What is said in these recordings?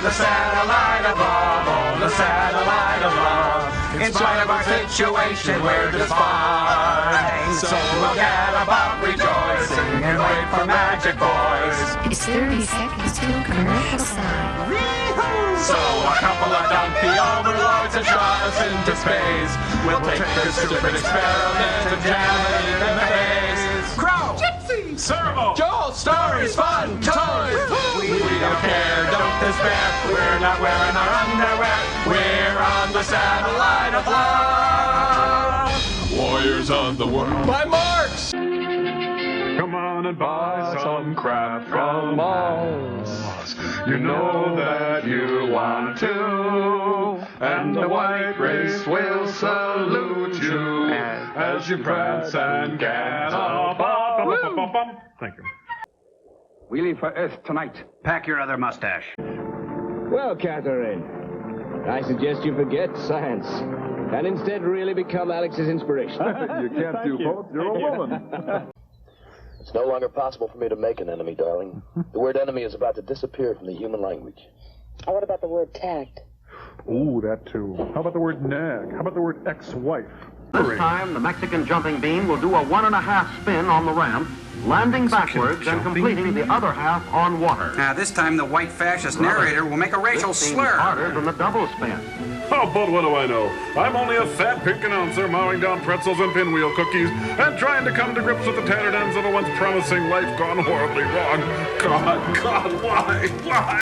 the satellite of love, oh, the satellite of love. In spite of our situation, we're just fine. So forget about rejoicing and wait for magic boys. It's 30 seconds to a commercial sign. So a couple of dumpy overlords have shot us into space. We'll take this stupid experiment and jam it in the face. Crow! Gypsy! Servo! Joel! Stories! Fun! Toys! We don't care, don't despair. We're not wearing our underwear. We're on the satellite of love. Warriors of the world. By Marx! Come on and buy some crap from us. You know that you want to, and the white race will salute you as you prance and gallop. Thank you. We leave for Earth tonight. Pack your other mustache. Well, Catherine, I suggest you forget science and instead really become Alex's inspiration. You can't do both. You're a woman. It's no longer possible for me to make an enemy, darling. The word enemy is about to disappear from the human language. Oh, what about the word tagged? Ooh, that too. How about the word nag? How about the word ex-wife? This time, the Mexican jumping bean will do a 1.5 spin on the ramp, landing backwards and completing the other half on water. Now, this time the white fascist narrator will make a racial slur. Harder than the double spin. Oh, but what do I know? I'm only a fat pink announcer mowing down pretzels and pinwheel cookies and trying to come to grips with the tattered ends of a once promising life gone horribly wrong. God, why?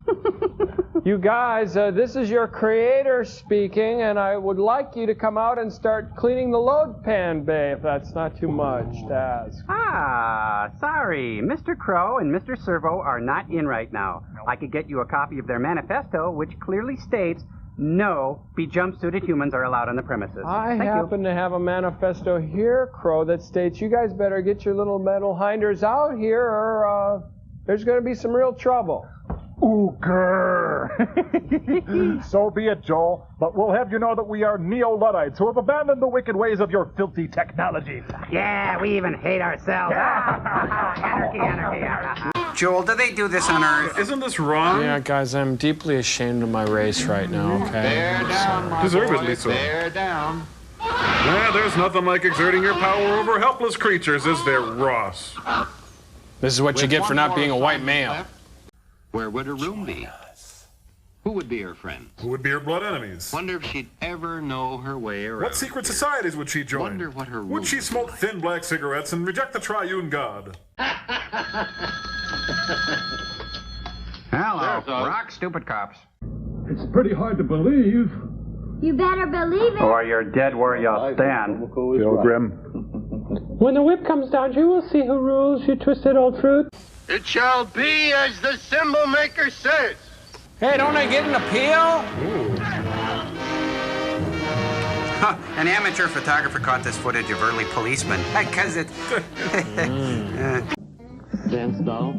You guys, this is your creator speaking, and I would like you to come out and start cleaning the load pan bay, if that's not too much to ask. Ah, sorry. Mr. Crow and Mr. Servo are not in right now. I could get you a copy of their manifesto, which clearly states no be-jumpsuited humans are allowed on the premises. I happen to have a manifesto here, Crow, that states you guys better get your little metal hinders out here or there's going to be some real trouble. Ooh, grrr. So be it, Joel. But we'll have you know that we are neo-Luddites who have abandoned the wicked ways of your filthy technology. Yeah, we even hate ourselves. Anarchy. Joel, do they do this on Earth? Isn't this wrong? Yeah, guys, I'm deeply ashamed of my race right now, okay? Bear down, my Deservedly boys, so. bear down. Yeah, there's nothing like exerting your power over helpless creatures, is there, Ross? This is what you get for not being a white male. Where would her room be? Who would be her friends? Who would be her blood enemies? Wonder if she'd ever know her way around. What secret societies would she join? Wonder what her room would she smoke thin black cigarettes and reject the triune God? Hello, rock stupid cops. It's pretty hard to believe. You better believe it. Or you're dead where you stand. Pilgrim. When the whip comes down, you will see who rules, you twisted old fruit. It shall be as the symbol maker says. Hey, don't I get an appeal? An amateur photographer caught this footage of early policemen. Because it... Dance doll?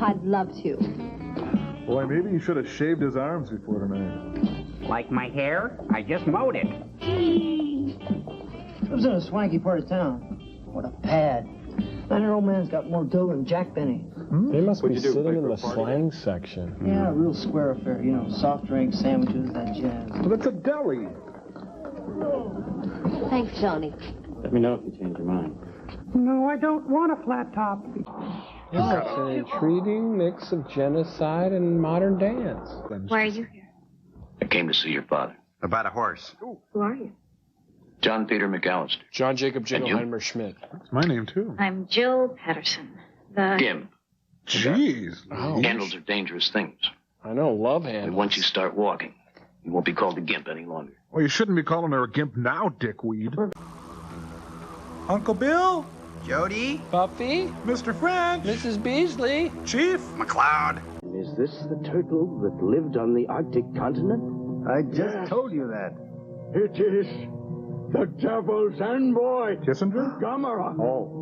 I'd love to. Boy, maybe you should have shaved his arms before tonight. Like my hair? I just mowed it. Lives in a swanky part of town. What a pad. That old man's got more dough than Jack Benny. They must be sitting in the slang section. Yeah, a real square affair. You know, soft drinks, sandwiches, that jazz. But it's a deli. Thanks, Johnny. Let me know if you change your mind. No, I don't want a flat top. It's an intriguing mix of genocide and modern dance. Why are you here? I came to see your father. About a horse. Who are you? John Peter McAllister. John Jacob Jingleheimer Schmidt. That's my name, too. I'm Jill Patterson. The... Gimp. Jeez. Oh. Handles are dangerous things. I know, love handles. And once you start walking, you won't be called a gimp any longer. Well, you shouldn't be calling her a gimp now, dickweed. Uncle Bill? Jody? Puffy? Mr. French? Mrs. Beasley? Chief? McLeod? Is this the turtle that lived on the Arctic continent? I just told you that. It is the devil's envoy. Kissinger? Gamera. Oh.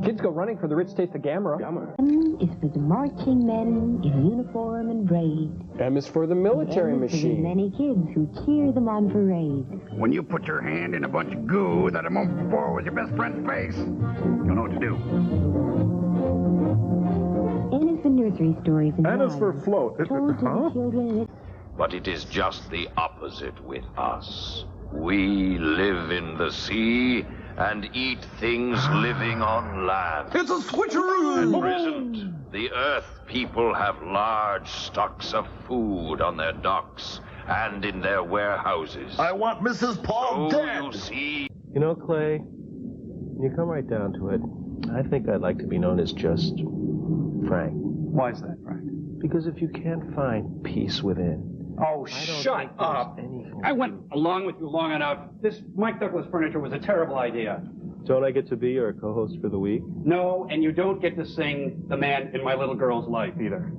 Kids go running for the rich taste of Gamera. M is for the marching men in uniform and braid. M is for the military M is for the machine. many kids who cheer them on parade. When you put your hand in a bunch of goo that a moment before was your best friend's face, you'll know what to do. N is for nursery mystery stories and And as for lies float, told to the children. But it is just the opposite with us. We live in the sea and eat things living on land. It's a switcheroo! At present, the Earth people have large stocks of food on their docks and in their warehouses. I want Mrs. Paul dead! You see... You know, Clay, when you come right down to it, I think I'd like to be known as just Frank. Why is that, Frank? Because if you can't find peace within... Oh, shut up! I went along with you long enough. This Mike Douglas furniture was a terrible idea. Don't I get to be your co-host for the week? No, and you don't get to sing The Man in My Little Girl's Life either.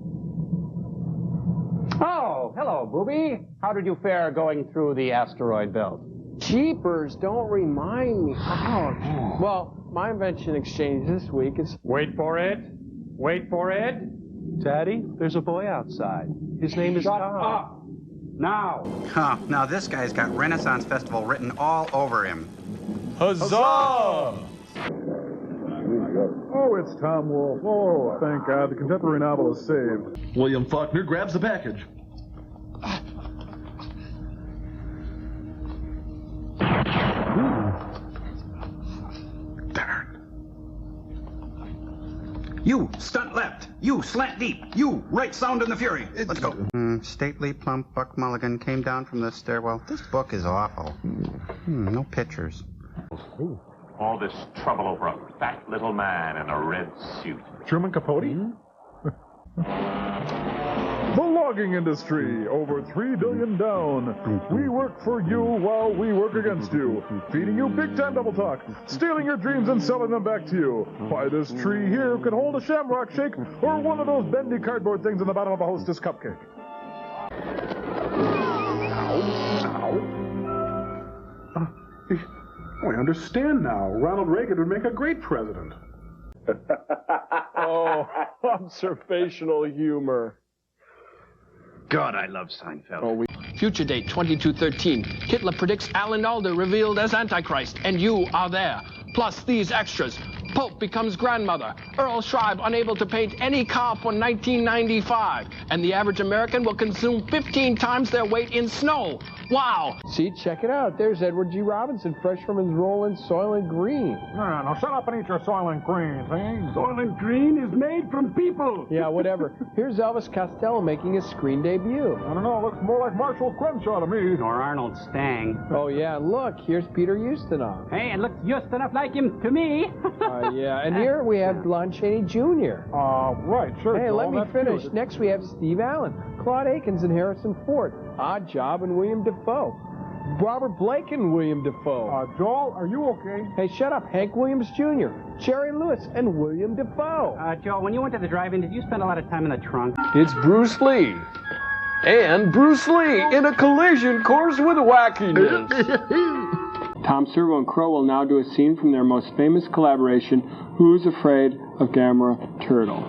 Oh, hello, Booby. How did you fare going through the asteroid belt? Jeepers, don't remind me. Ouch. Well, my invention exchange this week is... Wait for it. Wait for it. Daddy, there's a boy outside. His name is Tom. Shut up. Now. Huh, now this guy's got Renaissance Festival written all over him. Huzzah! Oh, it's Tom Wolfe. Oh, thank God, the contemporary novel is saved. William Faulkner grabs the package. Darn. You, stunt left. You, slant deep. You, right sound in the fury. Let's go. Stately, plump Buck Mulligan came down from the stairwell. This book is awful. No pictures. All this trouble over a fat little man in a red suit. Truman Capote? The logging industry, over 3 billion down. We work for you while we work against you. Feeding you big-time double talk. Stealing your dreams and selling them back to you. Why, this tree here could hold a shamrock shake or one of those bendy cardboard things in the bottom of a Hostess cupcake. I understand now. Ronald Reagan would make a great president. Oh, observational humor. God, I love Seinfeld. Oh, Future date 2213. Hitler predicts Alan Alda revealed as Antichrist, and you are there. Plus these extras. Pope becomes grandmother. Earl Schreiber unable to paint any car for 1995. And the average American will consume 15 times their weight in snow. Wow. See, check it out. There's Edward G. Robinson, fresh from his role in Soylent Green. No, shut up and eat your Soylent Greens, eh? Soylent Green is made from people. Yeah, whatever. Here's Elvis Costello making his screen debut. I don't know, it looks more like Marshall Crenshaw to me. Or Arnold Stang. Oh, yeah, look, here's Peter Ustinov. Hey, and looks just enough like him to me. Yeah, and here we have Lon Chaney Jr. Right, sure. Hey, let me that's finish. cute. Next we have Steve Allen, Claude Akins and Harrison Ford, Odd Job and William Dafoe, Robert Blake and William Dafoe. Joel, are you okay? Hey, shut up. Hank Williams Jr., Jerry Lewis, and William Dafoe. Joe, when you went to the drive-in, did you spend a lot of time in the trunk? It's Bruce Lee. And Bruce Lee in a collision course with wackiness. Tom Servo and Crow will now do a scene from their most famous collaboration, Who's Afraid of Gamera Turtle?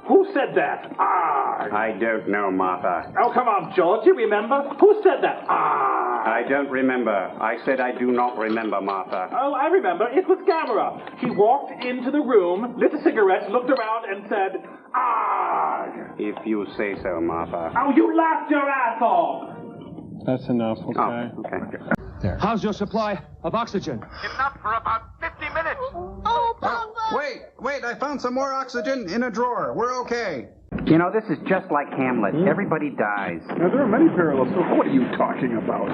Who said that? I don't know, Martha. Oh, come on, George, you remember? Who said that? I don't remember. I said I do not remember, Martha. Oh, I remember. It was Gamera. He walked into the room, lit a cigarette, looked around, and said, If you say so, Martha. Oh, you laughed your ass off! That's enough, okay? Oh, okay. There. How's your supply of oxygen? Enough for about 50 minutes. Oh, Papa! Wait, I found some more oxygen in a drawer. We're okay. You know, this is just like Hamlet. Everybody dies. Now, there are many parallels, so what are you talking about?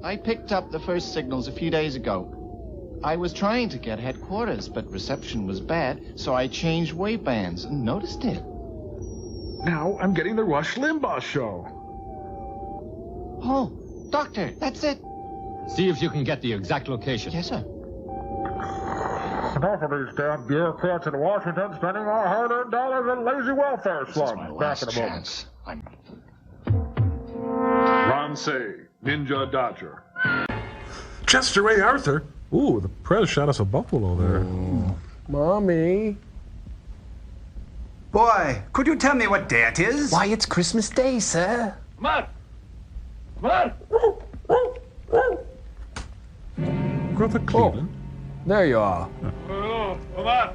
I picked up the first signals a few days ago. I was trying to get headquarters, but reception was bad, so I changed wavebands and noticed it. Now I'm getting the Rush Limbaugh show. Oh, Doctor, that's it. See if you can get the exact location. Yes, sir. Enough of these damn bureaucrats in Washington spending our hard-earned dollars on lazy welfare slugs. Back in a moment. Ron Say, Ninja Dodger. Chester A. Arthur. Ooh, the press shot us a buffalo there. Mommy. Boy, could you tell me what day it is? Why, it's Christmas Day, sir. Come on! Come on! Growth of Cleveland. There you are. Oh, come on!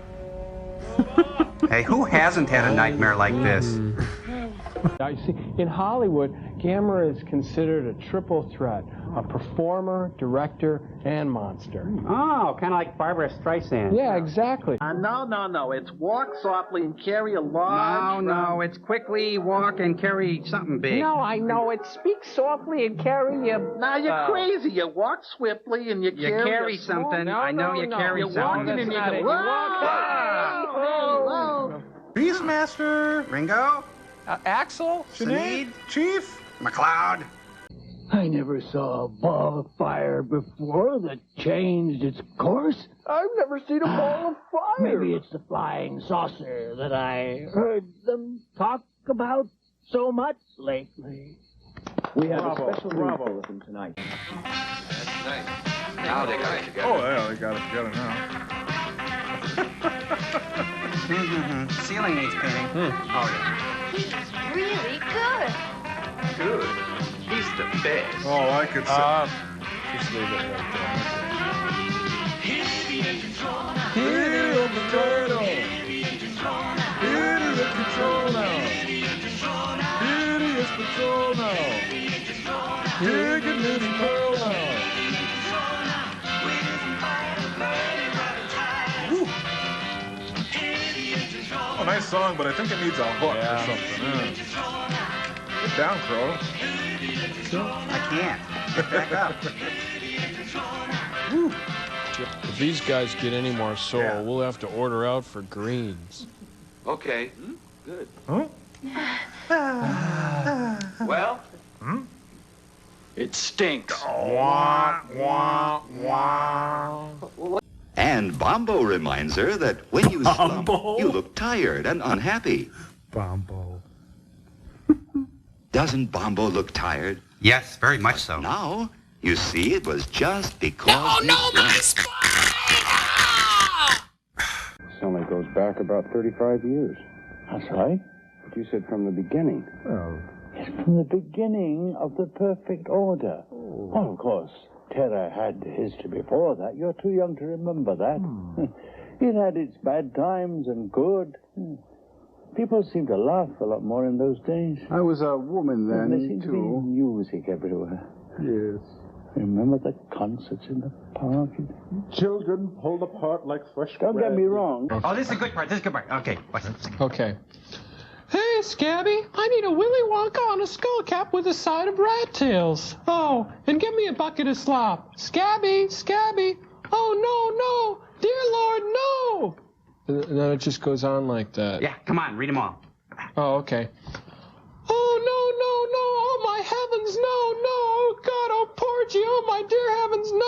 Hey, who hasn't had a nightmare like this? You see, in Hollywood, Gamera is considered a triple threat: a performer, director, and monster. Oh, kind of like Barbara Streisand. Yeah, exactly. No. It's walk softly and carry a large... No. It's quickly walk and carry something big. No, I know. It's speak softly and carry a... Now, you're crazy. You walk swiftly and you carry something. No, I know you carry You're something. walking and you That's go... not it. Whoa! Beastmaster. Ringo? Axel? Sinead? Chief? McLeod? I never saw a ball of fire before that changed its course. I've never seen a ball of fire. Maybe it's the flying saucer that I heard them talk about so much lately. We have a special bravo with them tonight. That's nice. Now they got it together. Oh, yeah, they got it together now. Ceiling needs painting. Oh, yeah. He's really good. Good. He's the best. Oh, I could say. Just leave it right there. Idiot potato. Idiot control now. Idiot patrol now. Dignity pearl now. Woo. Oh, nice song, but I think it needs a hook or something. Get down, Crow. I can't. Get back up. Woo. If these guys get any more soul, we'll have to order out for greens. Okay. Good. Huh? Well? It stinks. Wah, wah, wah. And Bombo reminds her that when you slump, you look tired and unhappy. Bombo. Doesn't Bombo look tired? Yes, very much so. Now, you see, it was just because... my spider! This only goes back about 35 years. That's right. But you said from the beginning. Oh. It's from the beginning of the perfect order. Oh, of course, Terra had history before that. You're too young to remember that. It had its bad times and good. People seemed to laugh a lot more in those days. I was a woman then, there seemed to be music everywhere. Yes. Remember the concerts in the park? Children pulled apart like fresh Don't bread. get me wrong. Oh, this is a good part. Okay. Okay. Hey, Scabby, I need a Willy Wonka on a skull cap with a side of rat tails. Oh, and give me a bucket of slop. Scabby. Oh, no. Dear Lord, no. And then it just goes on like that. Yeah, come on, read them all. Oh, okay. Oh, no. Oh, my heavens, no. Oh, God, oh, Porgy, oh, my dear heavens, no.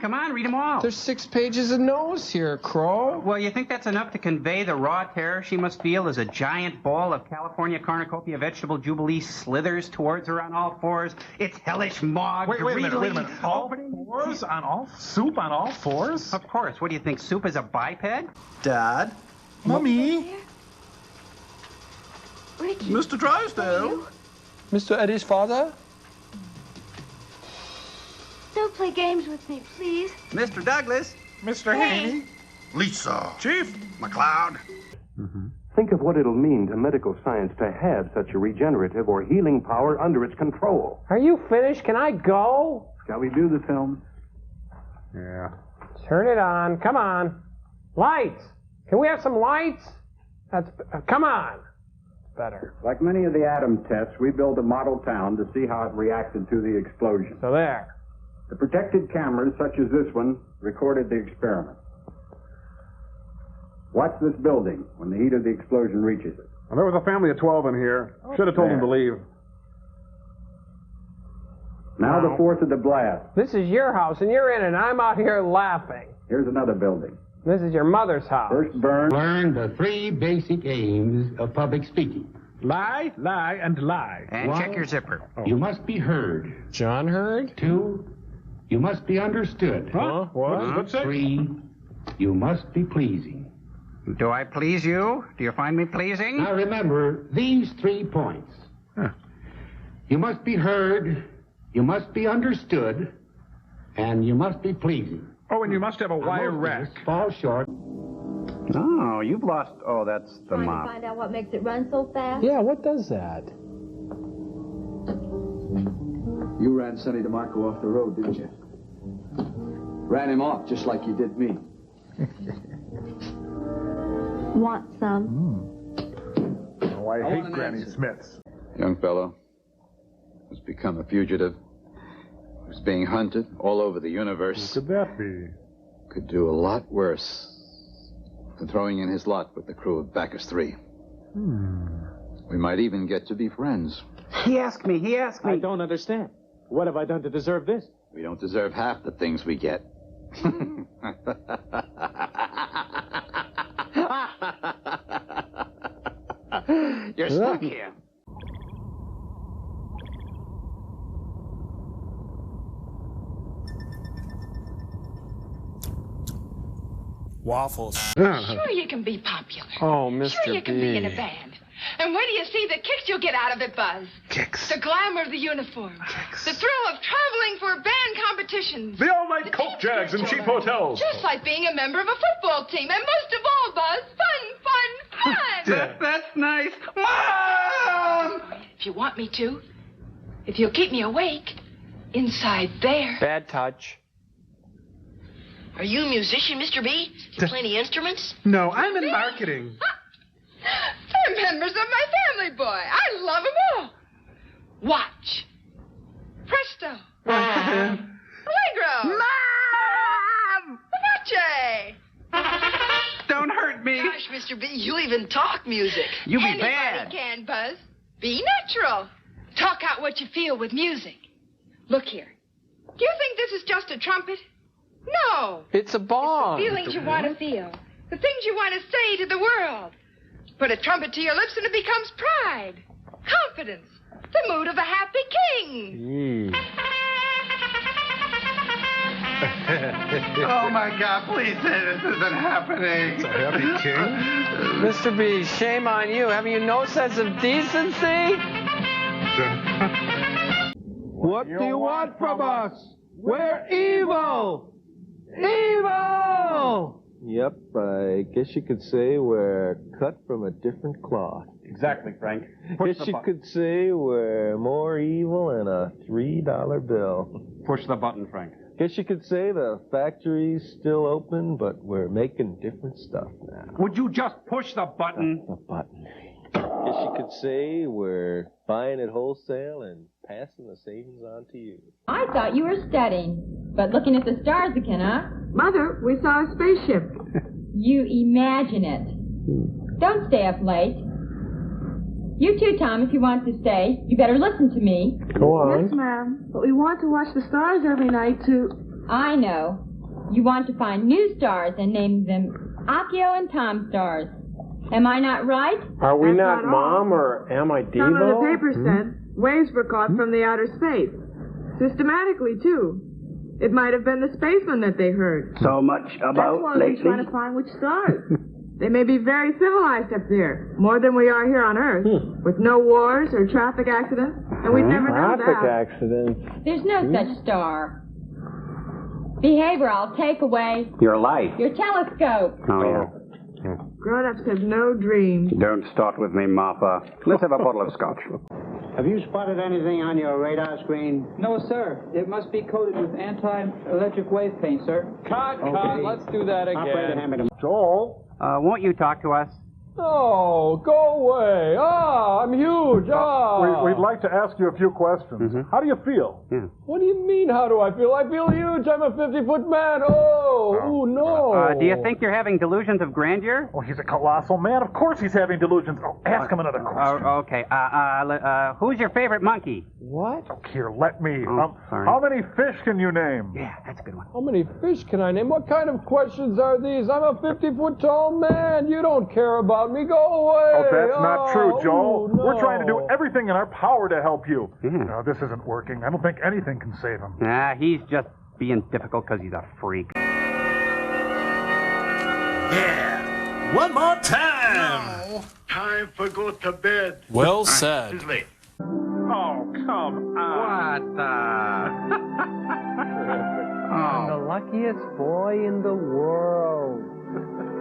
Come on, read them all. There's 6 pages of no's here, Crow. Well, you think that's enough to convey the raw terror she must feel as a giant ball of California cornucopia vegetable jubilee slithers towards her on all fours? Its hellish maw Wait a minute. All opening. fours on all? Soup on all fours? Of course. What do you think, soup is a biped? Dad? Mummy? Ricky. Mr. Drysdale? Mr. Eddie's father? Don't play games with me, please. Mr. Douglas? Mr. Haney? Lisa? Chief? McLeod? Think of what it'll mean to medical science to have such a regenerative or healing power under its control. Are you finished? Can I go? Shall we do the film? Yeah. Turn it on. Come on. Lights. Can we have some lights? Come on. Better. Like many of the atom tests, we built a model town to see how it reacted to the explosion. So there. The protected cameras, such as this one, recorded the experiment. Watch this building when the heat of the explosion reaches it. Well, there was a family of 12 in here. Should have told them to leave. Now the force of the blast. This is your house, and you're in it, and I'm out here laughing. Here's another building. This is your mother's house. First burn. Learn the 3 basic aims of public speaking. Lie, and lie. And 1, check your zipper. You must be heard. John heard? 2, you must be understood. Huh? What? 3, you must be pleasing. Do I please you? Do you find me pleasing? Now remember these 3 points. You must be heard, you must be understood, and you must be pleasing. Oh, and you must have a wire rack. Fall short. Oh, you've lost... Oh, that's the Trying mop. to find out what makes it run so fast? Yeah, what does that? You ran Sonny DeMarco off the road, didn't you? Ran him off just like you did me. Want some? Oh, I hate Granny Smiths. Young fellow who's become a fugitive, who's being hunted all over the universe. Who could that be? Could do a lot worse than throwing in his lot with the crew of Bacchus 3. We might even get to be friends. He asked me. I don't understand. What have I done to deserve this? We don't deserve half the things we get. You're stuck here. Waffles. Sure you can be popular. Oh, Mr. Sure you can be in a B. band. And where do you see the kicks you'll get out of it, Buzz? Kicks. The glamour of the uniform. Kicks. The thrill of traveling for band competitions. The all-night Coke Jags and cheap hotels. Just like being a member of a football team. And most of all, Buzz, fun. That's nice. Mom! If you want me to. If you'll keep me awake. Inside there. Bad touch. Are you a musician, Mr. B? Do you play any instruments? No, I'm in marketing. They're members of my family, boy. I love them all. Watch. Presto. Allegro. Mom! Vivace. Don't hurt me. Gosh, Mr. B, you even talk music. You be Anybody bad. can, Buzz. Be natural. Talk out what you feel with music. Look here. Do you think this is just a trumpet? No. It's a bomb. It's the feelings you want to feel. The things you want to say to the world. Put a trumpet to your lips and it becomes pride. Confidence. The mood of a happy king. Oh, my God, please say this isn't happening. It's a happy king? Mr. B, shame on you. Have you no sense of decency? What do you want from us? We're evil! Evil! Yep, I guess you could say we're cut from a different cloth. Exactly, Frank. Guess you could say we're more evil than a $3 bill. Push the button, Frank. Guess you could say the factory's still open, but we're making different stuff now. Would you just push the button? The button. Guess you could say we're buying at wholesale and passing the savings on to you. I thought you were studying, but looking at the stars again, huh? Mother, we saw a spaceship. You imagine it. Don't stay up late. You too, Tom, if you want to stay. You better listen to me. Go on. Yes, ma'am. But we want to watch the stars every night, too. I know. You want to find new stars and name them Akio and Tom stars. Am I not right? Are we That's not not all. Mom or am I Devo? Some of the papers said waves were caught from the outer space. Systematically, too. It might have been the spacemen that they heard. So much That's about why lately. we're trying to find which stars. They may be very civilized up there, more than we are here on Earth, with no wars or traffic accidents, and we'd never know that. Traffic accidents. There's no such star. Behave or I'll take away Your life. your telescope. Oh, yeah. Grown-ups have no dreams. Don't start with me, Martha. Let's have a bottle of scotch. Have you spotted anything on your radar screen? No, sir. It must be coated with anti-electric wave paint, sir. Cut. Let's do that Operator, again. hand me the... Joel? Won't you talk to us? Oh, go away. I'm huge. We'd like to ask you a few questions. How do you feel? What do you mean, how do I feel? I feel huge. I'm a 50-foot man. Oh, no. Do you think you're having delusions of grandeur? Oh, he's a colossal man. Of course he's having delusions. Oh, ask him another question. Okay. Who's your favorite monkey? What? Oh, here, let me. Sorry. How many fish can you name? Yeah, that's a good one. How many fish can I name? What kind of questions are these? I'm a 50-foot tall man. You don't care about me. Go away. Oh, that's not true, Joel. No. We're trying to do everything in our power to help you. No, this isn't working. I don't think anything can save him. Nah, he's just being difficult because he's a freak. Yeah. One more time. Now, time for go to bed. Well said. It's late. Oh, come on. What the? I'm the luckiest boy in the world.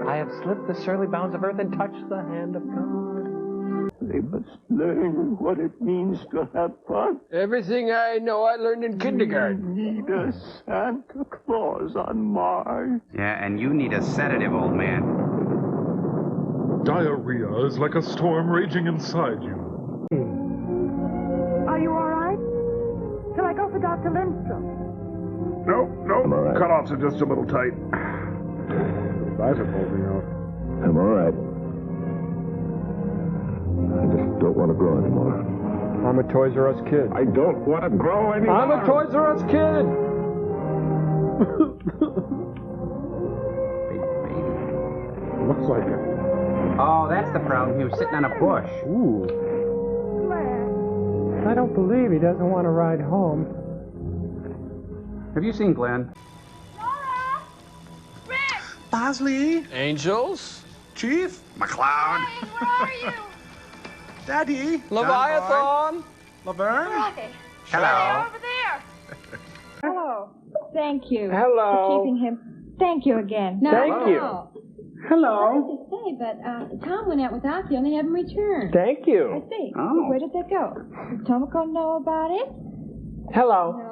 I have slipped the surly bounds of earth and touched the hand of God. They must learn what it means to have fun. Everything I know I learned in kindergarten. You need a Santa Claus on Mars. Yeah, and you need a sedative, old man. Diarrhea is like a storm raging inside you. Are you all right? Shall I go for Dr. Lindstrom? Nope. Right. Cutoffs are just a little tight. Eyes are bulging out. I'm all right. I just don't want to grow anymore. I'm a Toys R Us kid. I don't want to grow anymore. I'm a Toys R Us kid. Looks like it. Oh, that's the problem. He was sitting on a bush. Ooh. I don't believe he doesn't want to ride home. Have you seen Glenn? Bosley? Angels? Chief? McCloud? Where are you? Daddy? Leviathan? Laverne? Right. Hello. Over there. Hello. Thank you. Hello. For keeping him. Thank you again. No, Thank you. no. Hello. I was to say, but Tom went out without you and they haven't returned. Thank you. I see. Oh. Where did they go? Does Tomoko know about it? Hello. No.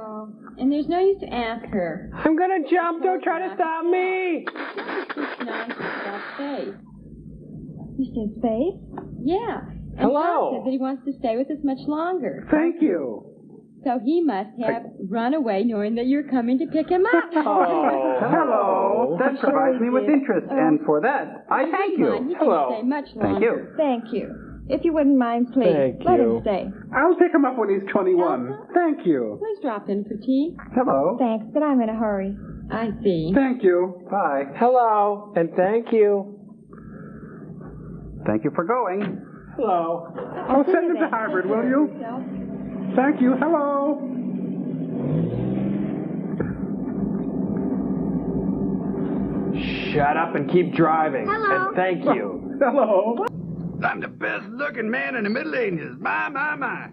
And there's no use to ask her. I'm gonna jump. Don't try to stop me. It's nice about space. You said space? Yeah. And Hello. Tom said that he wants to stay with us much longer. Thank you. So he must have run away knowing that you're coming to pick him up. Oh, hello. That provides me with interest, and for that, I thank you. He Hello. can stay much Thank longer. you. Thank you. If you wouldn't mind, please, Thank let you. him stay. I'll pick him up when he's 21. Elsa? Thank you. Please drop in for tea. Hello. Thanks, but I'm in a hurry. I see. Thank you. Bye. Hello. And thank you. Thank you for going. Hello. Oh, send him to Harvard, will you? Thank you. Hello. Shut up and keep driving. Hello. And thank you. Hello. I'm the best looking man in the Middle Ages. My.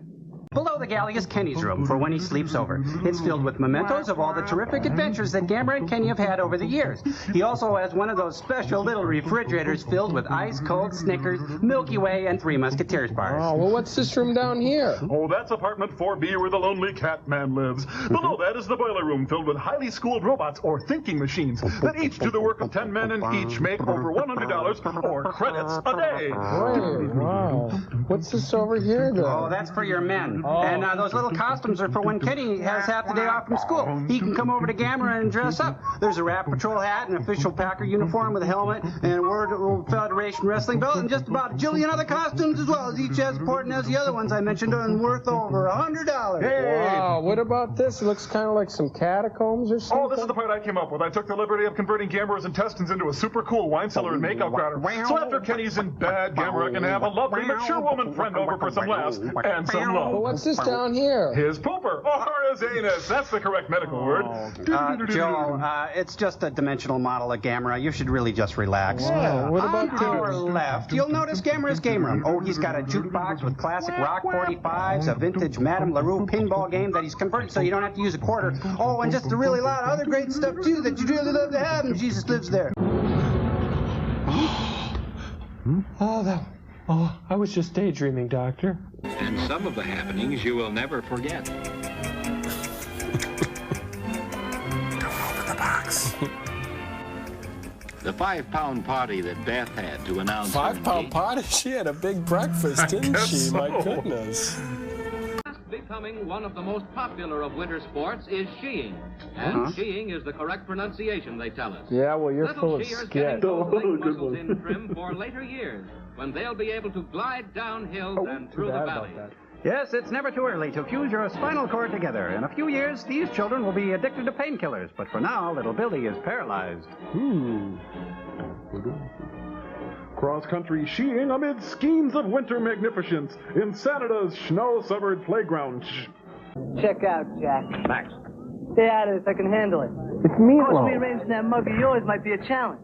Below the galley is Kenny's room for when he sleeps over. It's filled with mementos of all the terrific adventures that Gamera and Kenny have had over the years. He also has one of those special little refrigerators filled with ice-cold Snickers, Milky Way, and Three Musketeers bars. Oh, well, what's this room down here? Oh, that's apartment 4B where the lonely cat man lives. Below that is the boiler room filled with highly schooled robots or thinking machines that each do the work of 10 men and each make over $100 or credits a day. Wait, wow. What's this over here, though? Oh, that's for your men. Oh. And those little costumes are for when Kenny has half the day off from school. He can come over to Gamera and dress up. There's a Rat Patrol hat, an official Packer uniform with a helmet, and a World Federation wrestling belt, and just about a jillion other costumes as well, as each as important as the other ones I mentioned and worth over $100. Hey! Wow, what about this? It looks kind of like some catacombs or something. Oh, this is the part I came up with. I took the liberty of converting Gamera's intestines into a super cool wine cellar and makeout grouter. So after Kenny's in bed, Gamera can have a lovely, mature woman friend over for some laughs and some love. Well, what's this down here? His pooper, or his anus. That's the correct medical word. Joel, it's just a dimensional model of Gamera. You should really just relax. Yeah, what about On our left, you'll notice Gamera's game room. Oh, he's got a jukebox with classic rock 45s, a vintage Madame LaRue pinball game that he's converted so you don't have to use a quarter. Oh, and just a really lot of other great stuff, too, that you'd really love to have, and Jesus lives there. Oh, I was just daydreaming, Doctor. And some of the happenings you will never forget. Don't open the box. The 5-pound party that Beth had to announce. 5-pound party? She had a big breakfast, didn't she? So. My goodness. Becoming one of the most popular of winter sports is skiing. And skiing is the correct pronunciation, they tell us. Yeah, well, you're full of skiers skit. getting those leg muscles in trim for later years, when they'll be able to glide down hills and through the valleys. Yes, it's never too early to fuse your spinal cord together. In a few years, these children will be addicted to painkillers. But for now, little Billy is paralyzed. Cross-country skiing amid schemes of winter magnificence in Canada's snow-covered playground. Check out, Jack. Max. Stay out of this. I can handle it. It's me, Of course, rearranging that mug of yours might be a challenge.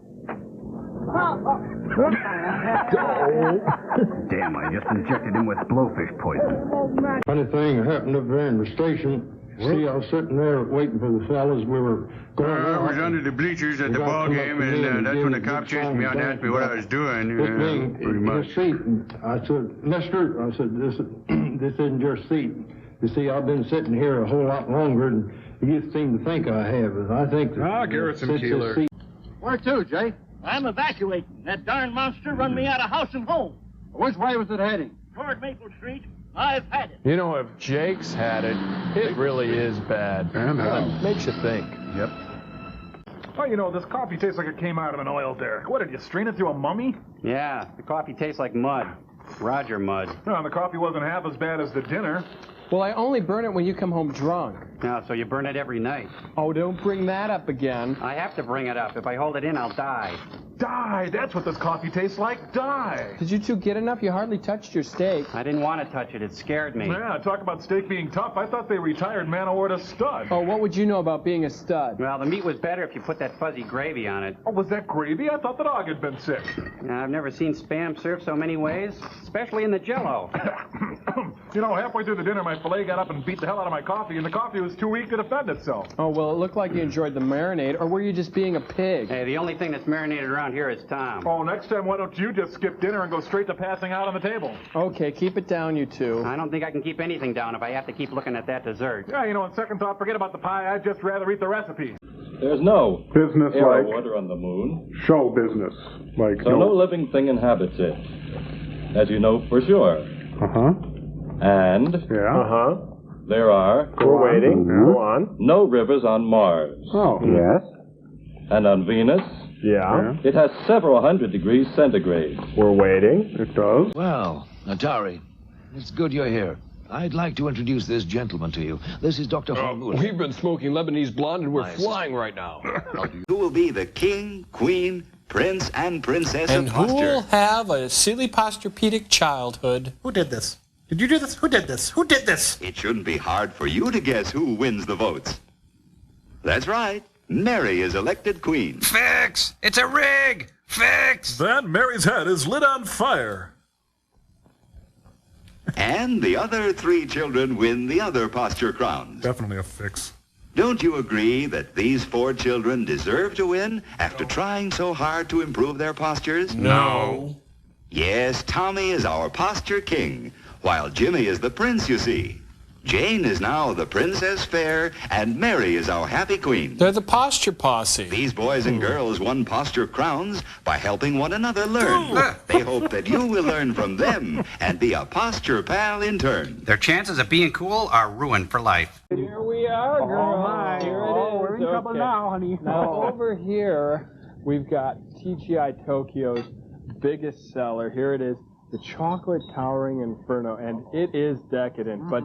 Damn, I just injected him with blowfish poison. Funny thing happened up there in the station. See, I was sitting there waiting for the fellas. We were going I out. was under the bleachers at the ball game, and that's when the cop chased me out and asked me what I was doing. Pretty much. His seat. I said, mister, I said, this isn't your seat. You see, I've been sitting here a whole lot longer than you seem to think I have. And I think that... Garrett's some Keeler. Where to, Jay? I'm evacuating. That darn monster run me out of house and home. Which way was it heading? Toward Maple Street. I've had it. You know, if Jake's had it, it really is bad. Makes you think. Yep. Oh, you know, this coffee tastes like it came out of an oil derrick. What, did you strain it through a mummy? Yeah, the coffee tastes like mud. Roger mud. No, the coffee wasn't half as bad as the dinner. Well, I only burn it when you come home drunk. No, so you burn it every night. Oh, don't bring that up again. I have to bring it up. If I hold it in, I'll die. Die! That's what this coffee tastes like. Die! Did you two get enough? You hardly touched your steak. I didn't want to touch it. It scared me. Yeah, talk about steak being tough. I thought they retired man o' war to stud. Oh, what would you know about being a stud? Well, the meat was better if you put that fuzzy gravy on it. Oh, was that gravy? I thought the dog had been sick. I've never seen Spam served so many ways, especially in the Jell-O. You know, halfway through the dinner, my filet got up and beat the hell out of my coffee, and the coffee was too weak to defend itself. Oh, well, it looked like you enjoyed the marinade, or were you just being a pig? Hey, the only thing that's marinated around here is Tom. Oh, next time, why don't you just skip dinner and go straight to passing out on the table? Okay, keep it down, you two. I don't think I can keep anything down if I have to keep looking at that dessert. Yeah, you know, on second thought, forget about the pie. I'd just rather eat the recipe. There's no business air or like water on the moon. Show business. Like So no living thing inhabits it. As you know for sure. Uh-huh. And there are We're waiting. Go on. no rivers on Mars. Oh. Yes. And on Venus, it has several hundred degrees centigrade. We're waiting. It does. Well, Atari, it's good you're here. I'd like to introduce this gentleman to you. This is Dr. Harmon. We've been smoking Lebanese blonde and we're flying right now. Who will be the king, queen, prince, and princess And of who will posture? have a silly posturepedic childhood? Who did this? Did you do this? Who did this? Who did this? It shouldn't be hard for you to guess who wins the votes. That's right. Mary is elected queen. Fix! It's a rig! Fix! Then Mary's head is lit on fire. And the other three children win the other posture crowns. Definitely a fix. Don't you agree that these four children deserve to win after trying so hard to improve their postures? No. Yes, Tommy is our posture king, while Jimmy is the prince, you see. Jane is now the Princess Fair, and Mary is our happy queen. They're the posture posse. These boys and girls won posture crowns by helping one another learn. They hope that you will learn from them and be a posture pal in turn. Their chances of being cool are ruined for life. Here we are, girl. Oh, my. Here it Oh, is. we're in trouble now, honey. Now, over here, we've got TGI Tokyo's biggest seller. Here it is, the Chocolate Towering Inferno, and it is decadent, but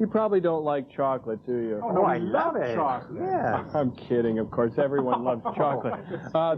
you probably don't like chocolate, do you? Oh, no, I love it. Chocolate. Yeah. I'm kidding, of course. Everyone loves chocolate.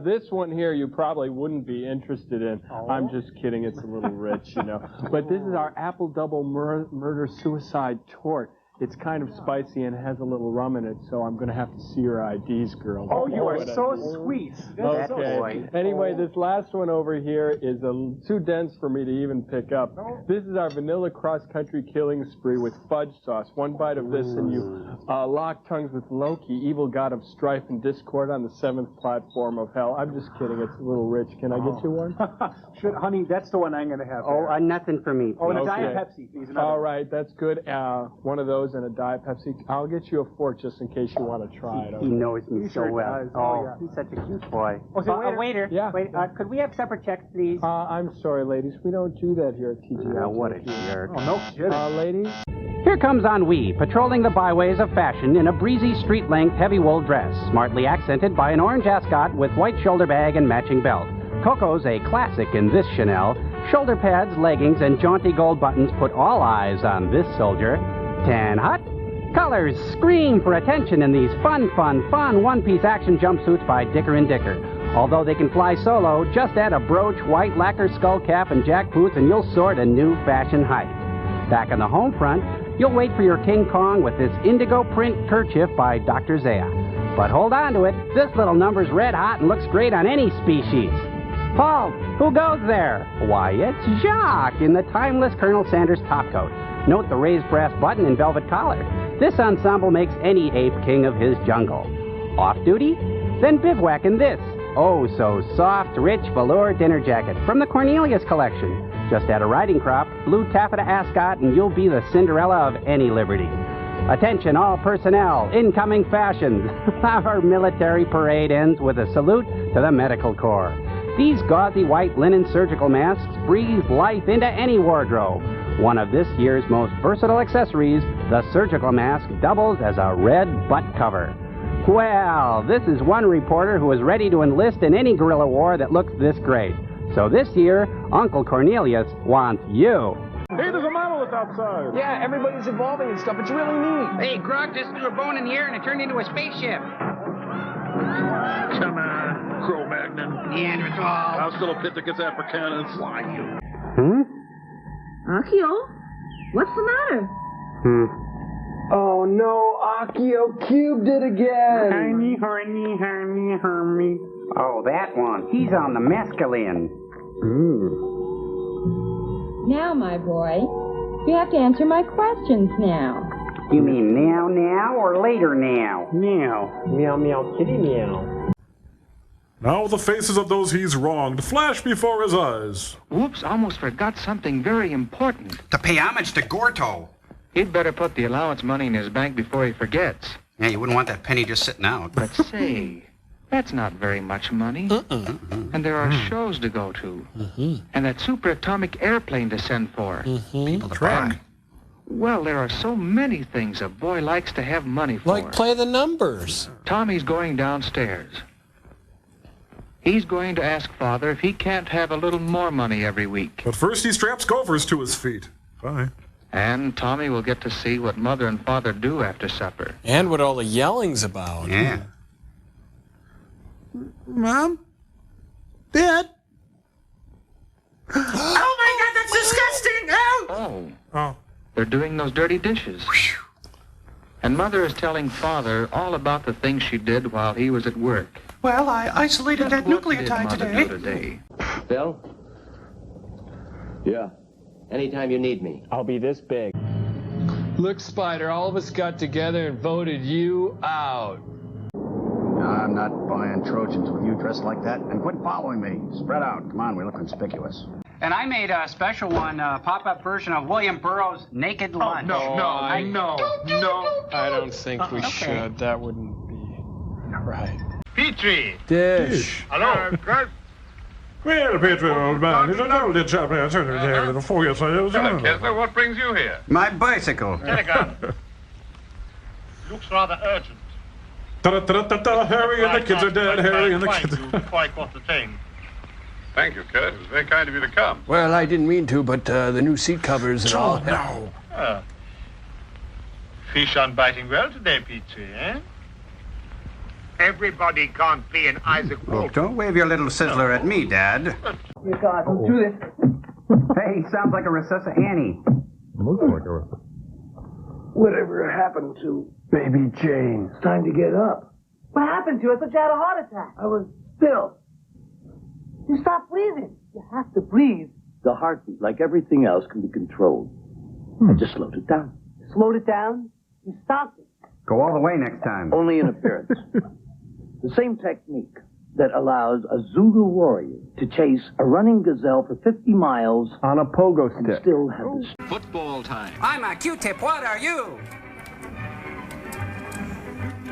This one here you probably wouldn't be interested in. I'm just kidding. It's a little rich, you know. But this is our apple double murder-suicide tort. It's kind of spicy and has a little rum in it, so I'm going to have to see your IDs, girl. Oh, you are so sweet. Okay. Anyway, this last one over here is too dense for me to even pick up. This is our vanilla cross-country killing spree with fudge sauce. One bite of this and you lock tongues with Loki, evil god of strife and discord on the 7th platform of hell. I'm just kidding. It's a little rich. Can I get you one? Honey, that's the one I'm going to have. Oh, nothing for me. Oh, and a Okay. Diet Pepsi, please. All right, that's good. One of those and a Diet Pepsi. I'll get you a fork just in case you want to try it. He knows me so well. does. Oh, he's such a cute boy. Waiter. Yeah. Wait, could we have separate checks, please? I'm sorry, ladies. We don't do that here at TGI. Now, what a jerk. Oh, no kidding. Ladies? Here comes Ennui, patrolling the byways of fashion in a breezy street-length heavy wool dress, smartly accented by an orange ascot with white shoulder bag and matching belt. Coco's a classic in this Chanel. Shoulder pads, leggings, and jaunty gold buttons put all eyes on this soldier. Tan hot. Colors scream for attention in these fun one-piece action jumpsuits by Dicker & Dicker. Although they can fly solo, just add a brooch, white lacquer skull cap, and jack boots, and you'll soar to new fashion height. Back on the home front, you'll wait for your King Kong with this indigo print kerchief by Dr. Zaya. But hold on to it. This little number's red hot and looks great on any species. Paul, who goes there? Why, it's Jacques in the timeless Colonel Sanders topcoat. Note the raised brass button and velvet collar. This ensemble makes any ape king of his jungle. Off duty? Then bivouac in this, oh so soft, rich velour dinner jacket from the Cornelius collection. Just add a riding crop, blue taffeta ascot, and you'll be the Cinderella of any liberty. Attention all personnel, incoming fashions. Our military parade ends with a salute to the medical corps. These gauzy white linen surgical masks breathe life into any wardrobe. One of this year's most versatile accessories, the surgical mask doubles as a red butt cover. Well, this is one reporter who is ready to enlist in any guerrilla war that looks this great. So this year, Uncle Cornelius wants you. Hey, there's a monolith outside. Yeah, everybody's evolving and stuff. It's really neat. Hey, Grog just threw a bone in the air and it turned into a spaceship. Come on, Cro-Magnon. Neanderthal. Australopithecus africanus. Why you? Akio, what's the matter? Oh no, Akio cubed it again. Hermy. Oh, that one. He's on the mescaline. Now, my boy, you have to answer my questions now. You mean now, or later now? Meow. Meow, meow, kitty meow. Now the faces of those he's wronged flash before his eyes. Whoops, almost forgot something very important. To pay homage to Gorto. He'd better put the allowance money in his bank before he forgets. Yeah, you wouldn't want that penny just sitting out. But say, that's not very much money. And there are shows to go to. And that superatomic airplane to send for. People to buy. Well, there are so many things a boy likes to have money for. Like play the numbers. Tommy's going downstairs. He's going to ask Father if he can't have a little more money every week. But first he straps Gophers to his feet. Bye. And Tommy will get to see what Mother and Father do after supper. And what all the yelling's about. Yeah. Mom? Dad? Oh my God, that's disgusting! Oh! Oh. They're doing those dirty dishes. And Mother is telling Father all about the things she did while he was at work. Well, I isolated that nucleotide today. Bill? Yeah. Anytime you need me. I'll be this big. Look, Spider, all of us got together and voted you out. No, I'm not buying Trojans with you dressed like that. And quit following me. Spread out. Come on, we look conspicuous. And I made a special one, pop-up version of William Burroughs' Naked Lunch. No. I don't think we should. That wouldn't be right. Petrie. Dish. Hello, Greg. Well, Petrie, old man, he's an old chapter. I turned it little 4 years old. Hello, Kessler. What brings you here? My bicycle. Telegram. Looks rather urgent. Harry and the kids are dead. Harry and the kids are dead. Quite what the thing. Thank you, Kurt. It was very kind of you to come. Well, I didn't mean to, but the new seat covers and all. No. Fish on biting well today, Petrie, eh? Everybody can't be an Isaac Look, Wolf. don't wave your little sizzler at me, Dad. You God, don't do this. Hey, sounds like a Recessa Annie. Looks like a... Whatever happened to baby Jane? It's time to get up. What happened to you? I thought you had a heart attack. I was still. You stopped breathing. You have to breathe. The heartbeat, like everything else, can be controlled. I just slowed it down. Slowed it down. You stopped it. Go all the way next time. Only in appearance. The same technique that allows a Zulu warrior to chase a running gazelle for 50 miles on a pogo and stick. still have the Football time. I'm a Q-tip. What are you?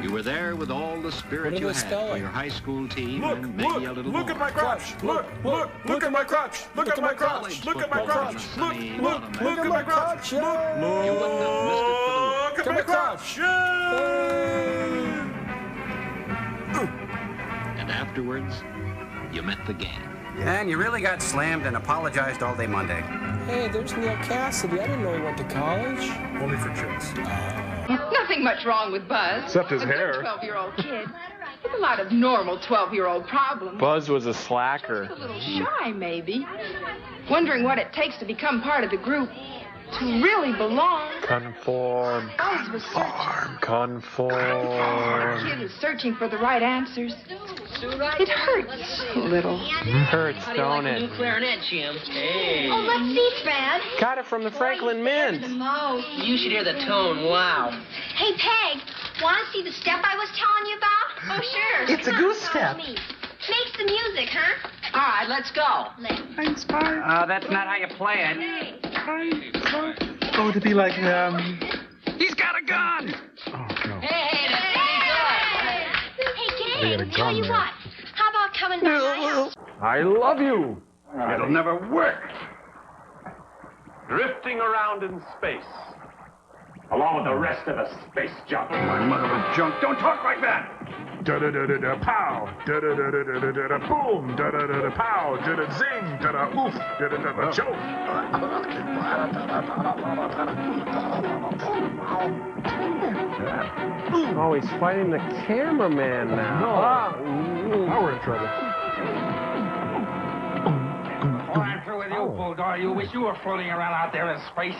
You were there with all the spirit you had for your high school team and maybe a little more. Look at my crotch. Look at my crotch. Look at my crotch. Look at my crotch. Look at my crotch. You wouldn't have missed it for the world. Look at my crotch. And afterwards, you met the gang. And you really got slammed and apologized all day Monday. Hey, there's Neil Cassidy. I didn't know he went to college. Only for chicks. Nothing much wrong with Buzz. Except his a hair. Good 12-year-old kid. With a lot of normal 12-year-old problems. Buzz was a slacker. A little shy, maybe. Wondering what it takes to become part of the group. To really belong. Conform. Buzz was searching. Conform. Kid is searching for the right answers. It hurts a little. Hurts, don't it? Clarinet, Jim. Hey. Oh, let's see, Fred. Got it from the Franklin Mint. You should hear the tone. Wow. Hey, Peg, want to see the step I was telling you about? Oh, sure. It's a goose step. Makes the music, huh? All right, let's go. Thanks, Bart. That's not how you play it. Oh, to be like, He's got a gun. Oh, no. Hey, Hey, gang, tell you what. How about coming by my house? I love you. It'll never work. Drifting around in space. Along with the rest of the space junk. My mother was junk. Don't talk like that. Da-da-da-da-da, pow. Da-da-da-da-da-da, boom. Da-da-da-da, pow. Da-da, zing. Da-da, oof. Da-da-da-da, choke. Oh, he's fighting the cameraman now. Now we're in trouble. Oh, I'm through with you, Bulldog. You wish you were floating around out there in space.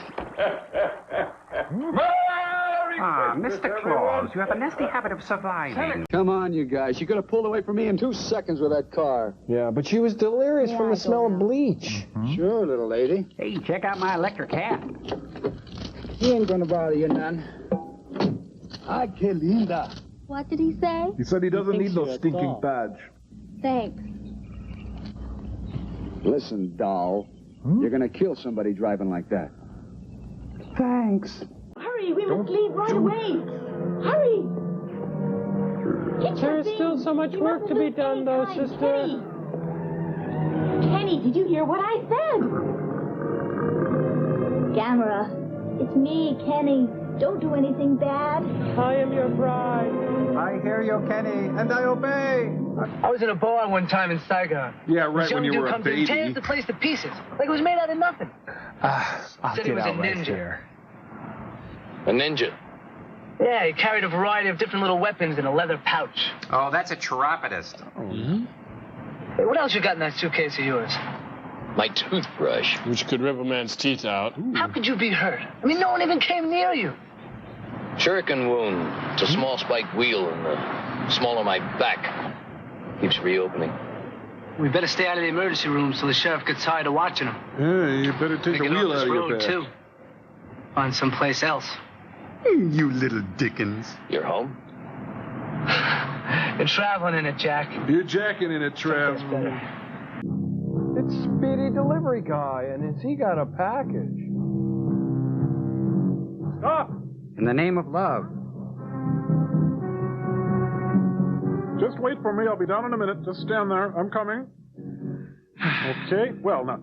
Mr. Claus, you have a nasty habit of surviving. Come on, you guys. You could have pulled away from me in 2 seconds with that car. Yeah, but she was delirious from the smell of bleach. Sure, little lady. Hey, check out my electric hat. He ain't gonna bother you none. Ay, que linda. What did he say? He said he doesn't need no stinking badge. Thanks. Listen, doll. You're gonna kill somebody driving like that. Thanks. Hurry, we must leave right away. Hurry. There's still so much work to be done, though, sister. Kenny, did you hear what I said? Gamera, it's me, Kenny. Don't do anything bad. I am your bride. I hear you, Kenny, and I obey. I was in a bar one time in Saigon. Yeah, right when you were a baby. Tears the place to pieces, like it was made out of nothing. I'll Said he get was a out right ninja. here. A ninja? Yeah, he carried a variety of different little weapons in a leather pouch. Oh, that's a chiropodist. Hey, what else you got in that suitcase of yours? My toothbrush. Which could rip a man's teeth out. How could you be hurt? I mean, no one even came near you. Shuriken wound. It's a small spiked wheel in the small of my back. Keeps reopening. We better stay out of the emergency room so the sheriff gets tired of watching him. Yeah, you better take the wheel out of your road, back. too. Find someplace else. You little Dickens. You're home? You're traveling in it, Jack. You're jacking in it, Trev. It's Speedy Delivery Guy, and has he got a package? Stop! In the name of love. Just wait for me. I'll be down in a minute. Just stand there. I'm coming. Okay. Well, now.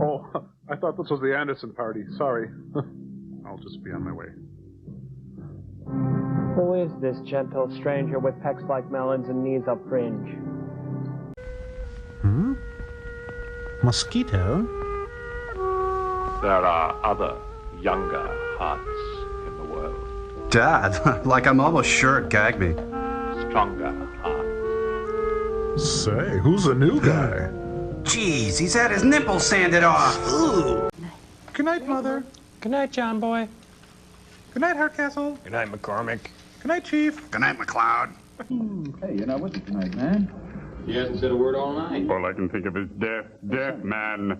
Oh, I thought this was the Anderson party. Sorry. I'll just be on my way. Who is this gentle stranger with pecs like melons and knees up fringe? Mosquito? There are other younger hearts in the world. Dad, like I'm almost sure it gagged me. Stronger hearts. Say, who's the new guy? Jeez, he's had his nipples sanded off. Ooh. Good night, Mother. Good night, John Boy. Good night, Hardcastle. Good night, McCormick. Good night, Chief. Good night, McLeod. Hey, you're not with me tonight, man. He hasn't said a word all night. All I can think of is death, death, man.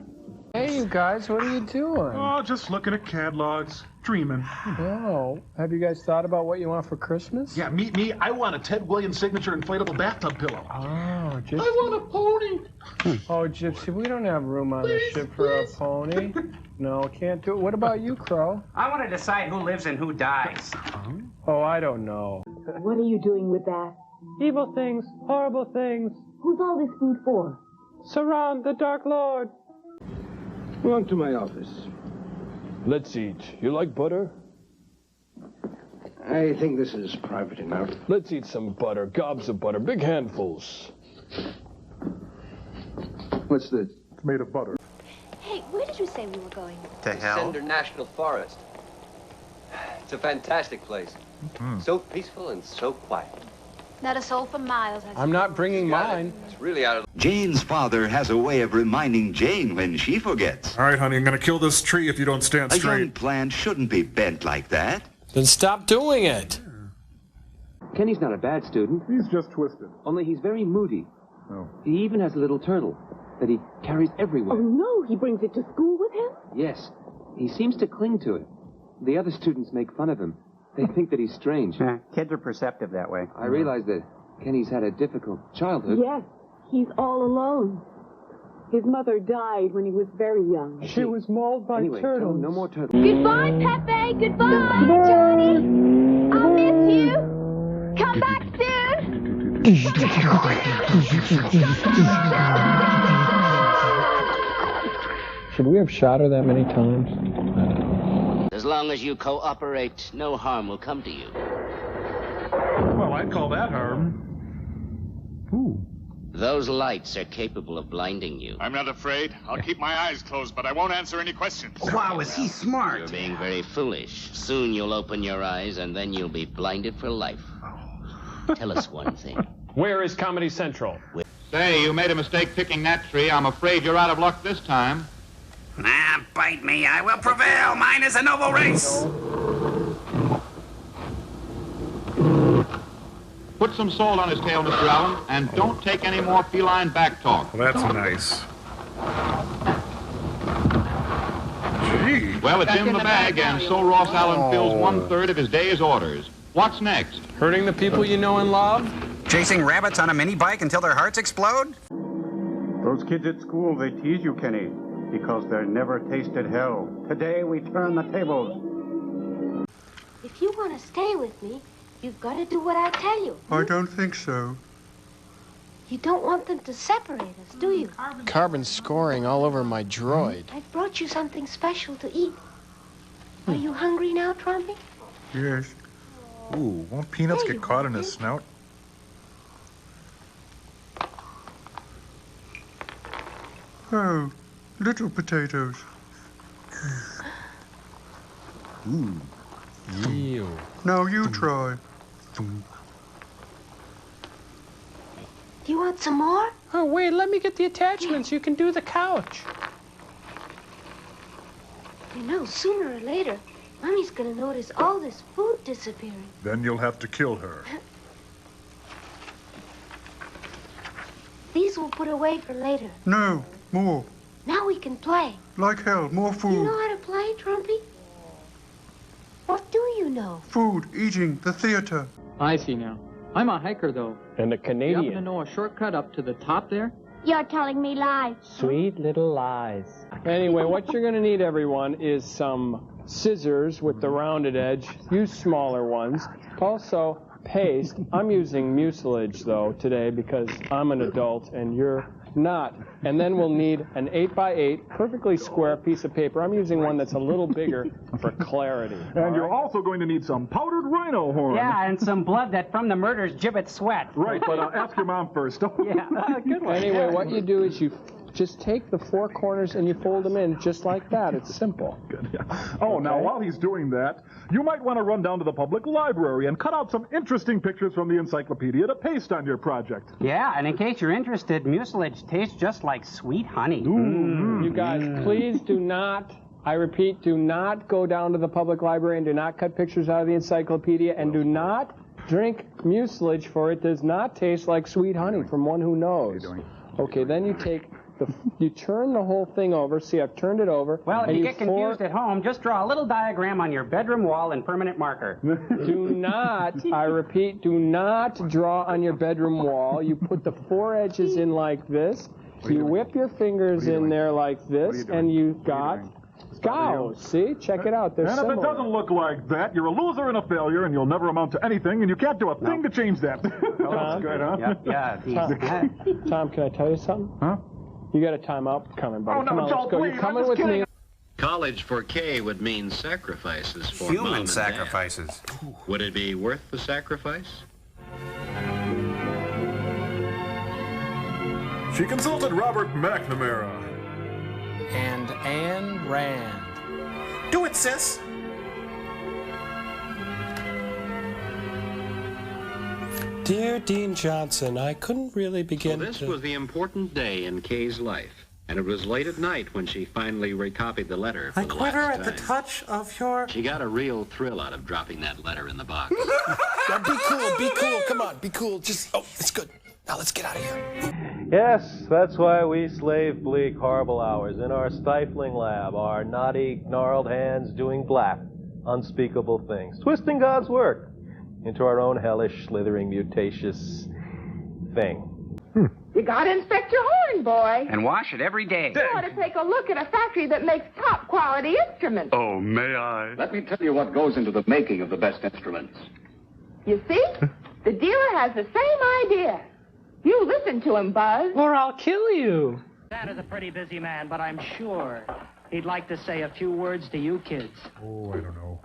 Hey, you guys, what are you doing? Oh, just looking at catalogs. Dreaming. Oh, have you guys thought about what you want for Christmas? Yeah, meet me. I want a Ted Williams signature inflatable bathtub pillow. Oh, Gypsy. I want a pony. Oh, Gypsy, we don't have room on the ship for a pony. No, can't do it. What about you, Crow? I want to decide who lives and who dies. Oh, I don't know. What are you doing with that? Evil things, horrible things. Who's all this food for? Surround the Dark Lord. Along to my office. Let's eat. You like butter? I think this is private enough. Let's eat some butter. Gobs of butter. Big handfuls. What's this? It's made of butter. Hey, where did you say we were going? To hell? Cinder National Forest. It's a fantastic place. So peaceful and so quiet. Not a soul for miles. I'm not bringing mine. It's really out of... Jane's father has a way of reminding Jane when she forgets. All right, honey, I'm going to kill this tree if you don't stand A straight. young plant shouldn't be bent like that. Then stop doing it. Kenny's not a bad student. He's just twisted. Only he's very moody. Oh. He even has a little turtle that he carries everywhere. Oh, no, he brings it to school with him? Yes. He seems to cling to it. The other students make fun of him. They think that he's strange. Kids are perceptive that way. I realize that Kenny's had a difficult childhood. Yes, he's all alone. His mother died when he was very young. She was mauled by turtles. No more turtles. Goodbye, Pepe. Goodbye, Johnny. I'll miss you. Come back soon. Should we have shot her that many times? As long as you cooperate, no harm will come to you. Well, I'd call that harm. Ooh. Those lights are capable of blinding you. I'm not afraid. I'll keep my eyes closed, but I won't answer any questions. Wow, is he smart? You're being very foolish. Soon you'll open your eyes, and then you'll be blinded for life. Tell us one thing. Where is Comedy Central? Say, you made a mistake picking that tree. I'm afraid you're out of luck this time. Ah, bite me. I will prevail. Mine is a noble race. Put some salt on his tail, Mr. Allen, and don't take any more feline back talk. Well, that's nice. Gee. Well, it's in the bag, and so Ross Allen fills 1/3 of his day's orders. What's next? Hurting the people you know and love? Chasing rabbits on a mini bike until their hearts explode? Those kids at school, they tease you, Kenny, because they're never tasted hell. Today we turn the tables. If you want to stay with me, you've got to do what I tell you. I don't think so. You don't want them to separate us, do you? Carbon scoring all over my droid. I brought you something special to eat. Are you hungry now, Trumpy? Yes. Ooh, won't peanuts get caught in his snout? Oh, little potatoes. Ew. Now you try. Do you want some more? Oh, wait, let me get the attachments. You can do the couch. You know, sooner or later, Mommy's gonna notice all this food disappearing. Then you'll have to kill her. These we'll put away for later. No, more. Now we can play. Like hell, more You food. know how to play, Trumpy? What do you know? Food, eating, the theater. I see now. I'm a hiker, though. And a You happen to Canadian. know a shortcut up to the top there? You're telling me lies. Sweet little lies. Anyway, what you're going to need, everyone, is some scissors with the rounded edge. Use smaller ones. Also, paste. I'm using mucilage, though, today because I'm an adult and you're not. And then we'll need an 8x8, perfectly square piece of paper. I'm using one that's a little bigger for clarity. And you're also going to need some powdered rhino horn. Yeah, and some blood that from the murder's gibbet sweat. Right, but ask your mom first. Yeah, good one. Anyway, what you do is you just take the four corners and you fold them in just like that. It's simple. Good, yeah. Oh, now, while he's doing that, you might want to run down to the public library and cut out some interesting pictures from the encyclopedia to paste on your project. Yeah, and in case you're interested, mucilage tastes just like sweet honey. You guys, please do not, I repeat, do not go down to the public library and do not cut pictures out of the encyclopedia and do not drink mucilage, for it does not taste like sweet honey, from one who knows. Okay, then you take you turn the whole thing over. See, I've turned it over. Well, if you get confused at home, just draw a little diagram on your bedroom wall in permanent marker. Do not, I repeat, do not draw on your bedroom wall. You put the four edges in like this. You whip your fingers in there like this, and you've got scows. See? Check it out. They're And similar. if it doesn't look like that, you're a loser and a failure, and you'll never amount to anything, and you can't do a thing to change that. That's good, huh? Yeah. Tom, can I tell you something? Huh? You got a timeout coming, buddy. Oh, no, Come on, Joe, let's go. please, You're I'm coming just with kidding. me. College for K would mean sacrifices for Mom Human and sacrifices. Dad. Would it be worth the sacrifice? She consulted Robert McNamara. And Anne Rand. Do it, sis. Dear Dean Johnson, I couldn't really begin So this to... was the important day in Kay's life. And it was late at night when she finally recopied the letter. I quit her at the touch of your... She got a real thrill out of dropping that letter in the box. Now be cool, come on, be cool. Just, oh, it's good. Now let's get out of here. Yes, that's why we slave bleak, horrible hours in our stifling lab, our knotty, gnarled hands doing black, unspeakable things, twisting God's work into our own hellish, slithering, mutacious thing. You gotta inspect your horn, boy. And wash it every day. You ought to take a look at a factory that makes top quality instruments. Oh, may I? Let me tell you what goes into the making of the best instruments. You see? The dealer has the same idea. You listen to him, Buzz. Or I'll kill you. Dad is a pretty busy man, but I'm sure he'd like to say a few words to you kids. Oh, I don't know.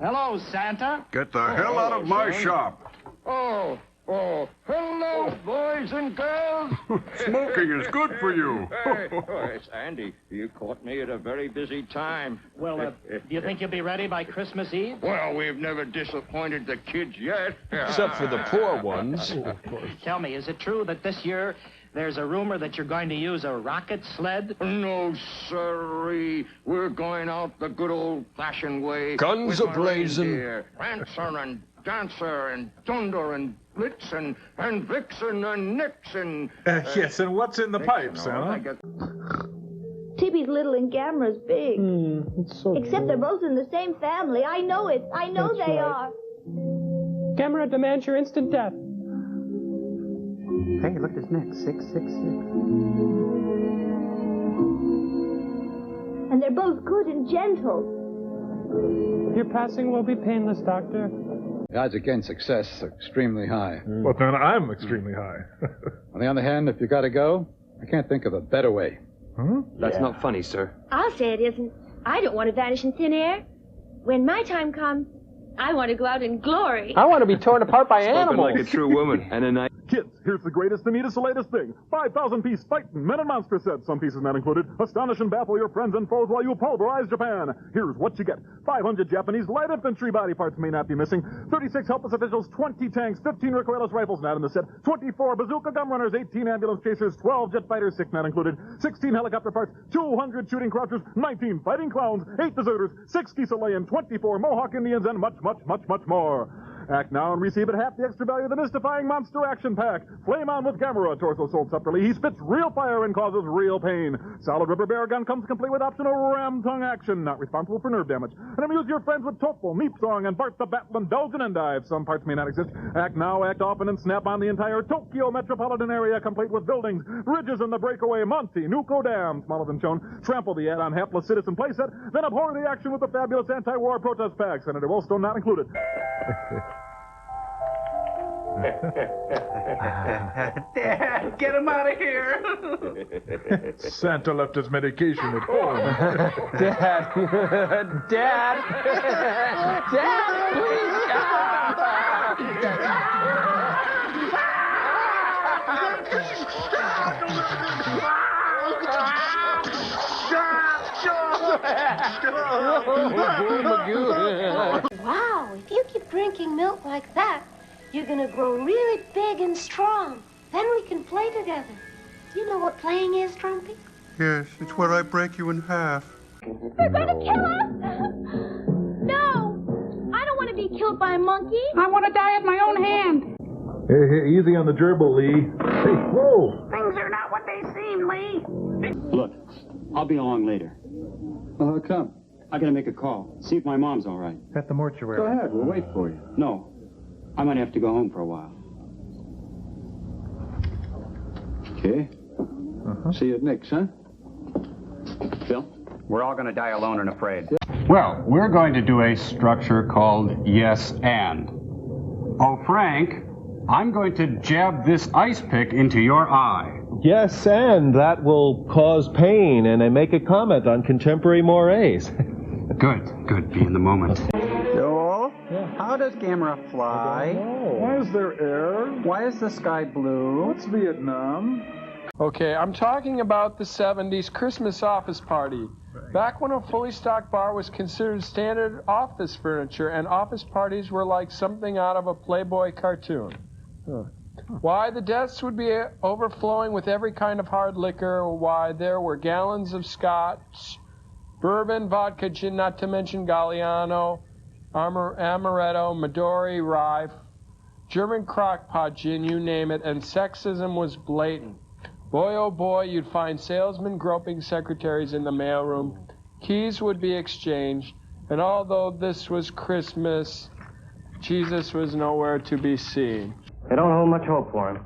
Hello, Santa. Get the hell out of my shop. Oh, hello, boys and girls. Smoking is good for you. It's Andy. You caught me at a very busy time. Well, do you think you'll be ready by Christmas Eve? Well, we've never disappointed the kids yet. Except for the poor ones. Tell me, is it true that this year there's a rumor that you're going to use a rocket sled? No, sirree. We're going out the good old-fashioned way. Guns with my a-blazing. reindeer. Prancer and Dancer and Dunder and Blitzen and Vixen and Nixon. Yes, and what's in the pipe, Santa? Tippy's little and Gamera's big. Except they're both in the same family. I know it. I know That's they right. are. Gamera demands your instant death. Hey, look at his neck. 666. And they're both good and gentle. Your passing will be painless, Doctor. The odds against success are extremely high. Well, then I'm extremely high. On the other hand, if you gotta go, I can't think of a better way. Huh? That's not funny, sir. I'll say it isn't. I don't want to vanish in thin air. When my time comes, I want to go out in glory. I want to be torn apart by Spoken animals. like a true woman. And a nice... Kids, here's the greatest, the neatest, the latest thing. 5,000-piece fightin' Men and Monster set, some pieces not included. Astonish and baffle your friends and foes while you pulverize Japan. Here's what you get. 500 Japanese light infantry body parts may not be missing. 36 helpless officials, 20 tanks, 15 recoilless rifles not in the set. 24 bazooka gun runners, 18 ambulance chasers, 12 jet fighters, 6 not included. 16 helicopter parts, 200 shooting crouchers, 19 fighting clowns, 8 deserters, 60 Chilean, 24 Mohawk Indians, and much, much, much, much more. Act now and receive at half the extra value of the mystifying Monster Action Pack. Flame on with Gamera, torso sold separately. He spits real fire and causes real pain. Solid rubber bear gun comes complete with optional ram tongue action, not responsible for nerve damage. And amuse your friends with Topol, Meep Song, and Bart the Battling Belgian Endive. Some parts may not exist. Act now, act often, and snap on the entire Tokyo metropolitan area, complete with buildings, bridges, and the breakaway Monty Nuko Dam, smaller than shown. Trample the add-on hapless citizen playset, then abhor the action with the fabulous anti-war protest pack. Senator Wollstone not included. Dad, get him out of here. Santa left his medication at home. Dad. Dad. Dad, please. Wow, if you keep drinking milk like that, you're going to grow really big and strong. Then we can play together. Do you know what playing is, Trumpy? Yes, it's where I break you in half. They're going to kill us! No! I don't want to be killed by a monkey. I want to die at my own hand. Hey, easy on the gerbil, Lee. Hey, whoa! Things are not what they seem, Lee. Look, I'll be along later. Well, how come? I gotta make a call. See if my mom's all right. At the mortuary. Go ahead, we'll wait for you. No, I might have to go home for a while. Okay. See you at Nick's, huh? Phil? We're all going to die alone and afraid. Well, we're going to do a structure called yes and. Oh, Frank, I'm going to jab this ice pick into your eye. Yes, and that will cause pain, and I make a comment on contemporary mores. Good. Be in the moment. Joel, how does Gamera fly? Why is there air? Why is the sky blue? What's Vietnam? Okay, I'm talking about the 70s Christmas office party. Back when a fully stocked bar was considered standard office furniture and office parties were like something out of a Playboy cartoon. Why the deaths would be overflowing with every kind of hard liquor, or why there were gallons of scotch, bourbon, vodka, gin, not to mention Galliano, Amaretto, Midori, Rye, German crockpot gin, you name it, and sexism was blatant. Boy, oh boy, you'd find salesmen groping secretaries in the mailroom. Keys would be exchanged, and although this was Christmas, Jesus was nowhere to be seen. They don't hold much hope for him.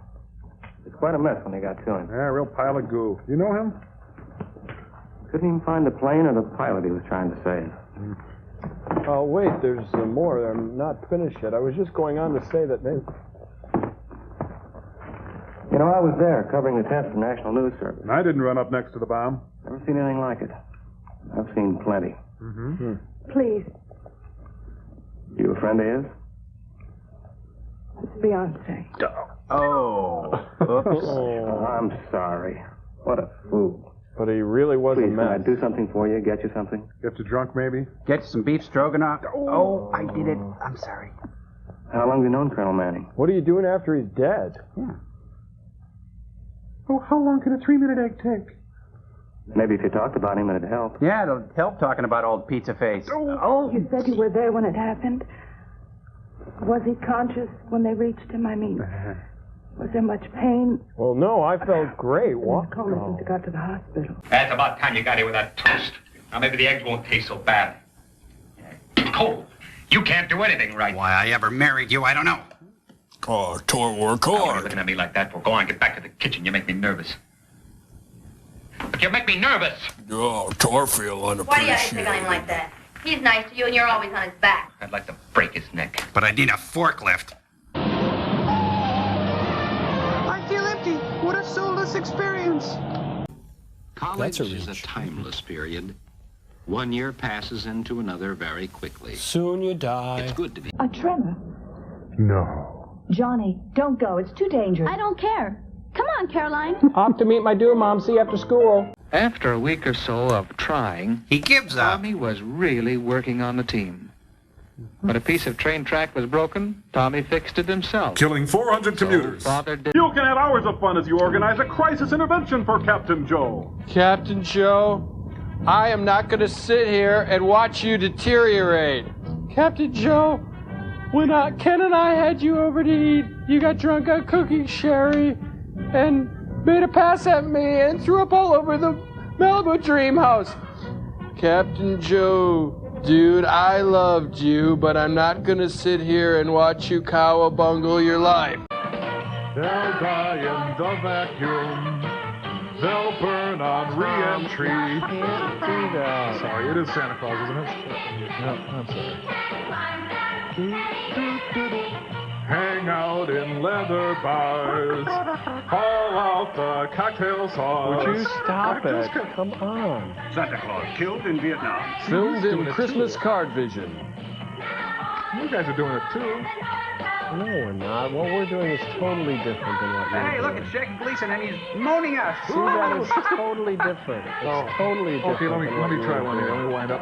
It's quite a mess when they got to him. Yeah, real pile of goo. You know him? Couldn't even find the plane or the pilot he was trying to save. Oh, wait, there's more. I'm not finished yet. I was just going on to say that maybe... You know, I was there covering the test for National News Service. I didn't run up next to the bomb. Never seen anything like it. I've seen plenty. Mm-hmm. Please, You a friend of his? it's Beyonce. Oh. Oops. I'm sorry. What a fool. But he really was a Please, mess. can I do something for you? Get you something? Get you drunk, maybe? Get some beef stroganoff. Oh, I did it. I'm sorry. How long have you known Colonel Manning? What are you doing after he's dead? Yeah. Oh, how long can a 3-minute egg take? Maybe if you talked about him, it'd help. Yeah, it'll help talking about old Pizza Face. Oh, you said you were there when it happened. Was he conscious when they reached him? I mean, was there much pain? Well, no, I felt great. What? Coma since he got to the hospital. That's about time you got here with that toast. Now maybe the eggs won't taste so bad. Cole, you can't do anything right. Why I ever married you, I don't know. Oh, Tor, work hard. You're looking at me like that. Well, go on, get back to the kitchen. You make me nervous. But you make me nervous. Oh, Tor feel unappreciated. Why do you have to pick on him like that? He's nice to you and you're always on his back. I'd like to break his neck. But I need a forklift. I feel empty. What a soulless experience. College is a timeless period. 1 year passes into another very quickly. Soon you die. It's good to be. A tremor. No. Johnny, don't go. It's too dangerous. I don't care. Come on, Caroline. Off to meet my dear mom. See you after school. After a week or so of trying, he gives up. Tommy was really working on the team. When a piece of train track was broken, Tommy fixed it himself. Killing 400 commuters. Father did. You can have hours of fun as you organize a crisis intervention for Captain Joe. Captain Joe, I am not going to sit here and watch you deteriorate. Captain Joe, when Ken and I had you over to eat, you got drunk on cooking sherry and made a pass at me and threw up all over the Malibu Dream House. Captain Joe, dude, I loved you, but I'm not going to sit here and watch you cowabungle your life. They'll die in the vacuum. They'll burn on re-entry. Can't do that. Sorry, it is Santa Claus, isn't it? No, I'm sorry. Hang out in leather bars. Haul out the cocktail sauce. Would you stop it? Come on. Santa Claus killed in Vietnam. Filmed in Christmas Card Vision. You guys are doing it too. No, we're not. What we're doing is totally different than what you're doing. Hey, look at Shaky Gleason, and he's moaning us. See, that is totally different. It's totally different. Okay, let me try one here. Let me wind up.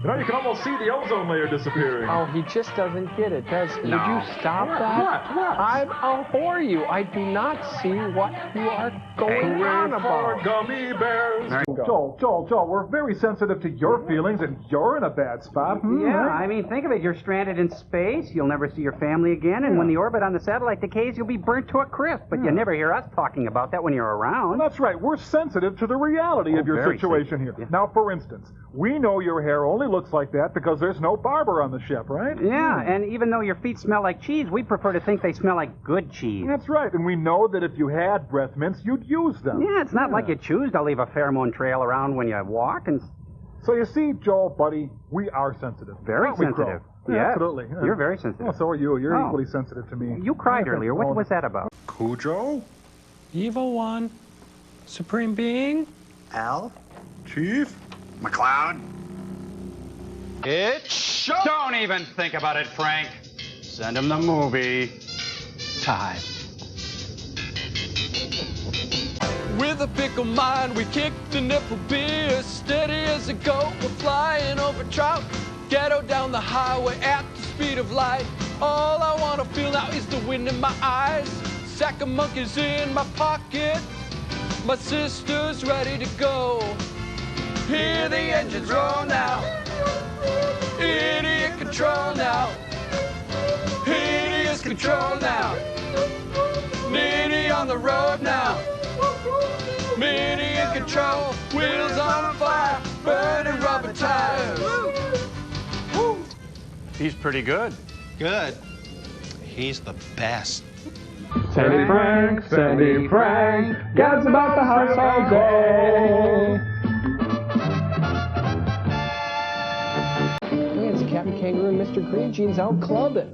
You know, you can almost see the ozone layer disappearing. Oh, he just doesn't get it, does he? No. Would you stop that? What? I'll whore you. I do not see what you are going on about. Gummy bears. Joel, we're very sensitive to your feelings, and you're in a bad spot. Yeah, I mean, think of it. You're stranded in space. You'll never see your family again, and when the orbit on the satellite decays, you'll be burnt to a crisp. But you never hear us talking about that when you're around. Well, that's right. We're sensitive to the reality of your situation here. Yeah. Now, for instance, we know your hair only looks like that because there's no barber on the ship, right? Yeah, and even though your feet smell like cheese, we prefer to think they smell like good cheese. That's right, and we know that if you had breath mints, you'd use them. Yeah, it's not like you choose to leave a pheromone trail around when you walk. And so you see, Joel, buddy, we are sensitive. Very sensitive. Yeah, absolutely. Yeah. You're very sensitive. Well, so are you. You're equally sensitive to me. You cried earlier. What was that about? Cujo? Evil One. Supreme Being. Al? Chief? McCloud? It's show. Don't even think about it, Frank. Send him the movie. Time. With a fickle mind, we kicked the nipple beer. Steady as a goat, we're flying over trout. Ghetto down the highway at the speed of light. All I wanna feel now is the wind in my eyes. Sack of monkeys in my pocket. My sister's ready to go. Hear the engines roll now. Idiot control now. Hideous control now. Nitty on the road now. Midi in control. Wheels on fire. Burning rubber tires. He's pretty good. Good. He's the best. Sandy Frank, gads about the house all day. Yeah, it's Captain Kangaroo and Mr. Green Jeans out clubbing.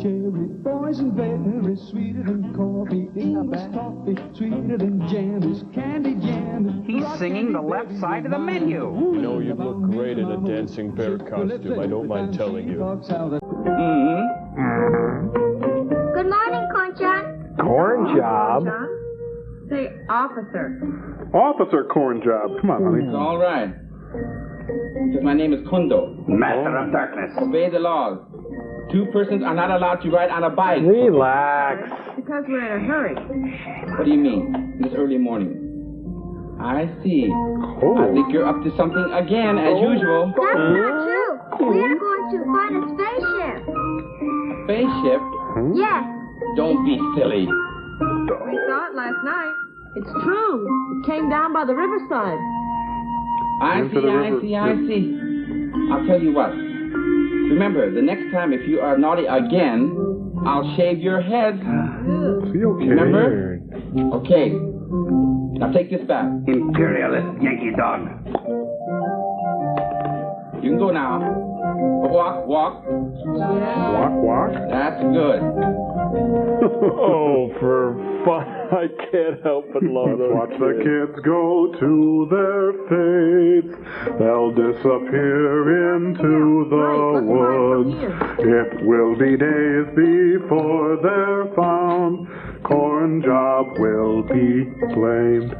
Cherry boys and berries, sweeter than coffee. English toffee, sweeter than jam. Is candy jam. He's singing the left side of the menu. You know, you look great in a dancing bear costume. I don't mind telling you. Good morning, Corn John. Corn job. Say, officer. Officer Corn Job. Come on, honey. All right. Because my name is Kondo. Master of Darkness. Obey the laws. 2 persons are not allowed to ride on a bike. Relax. Because we're in a hurry. What do you mean? This early morning. I see. I think you're up to something again, as usual. That's not true. We are going to find a spaceship. Spaceship? Yes. Don't be silly. We saw it last night. It's true. It came down by the riverside. I see. I'll tell you what. Remember, the next time if you are naughty again, I'll shave your head. Remember? Okay. Now take this back. Imperialist Yankee dog. You can go now. Walk. Walk. That's good. Oh, for fun. I can't help but love those Watch the kids go to their fates. They'll disappear into the woods. It will be days before they're found. Corn Job will be blamed.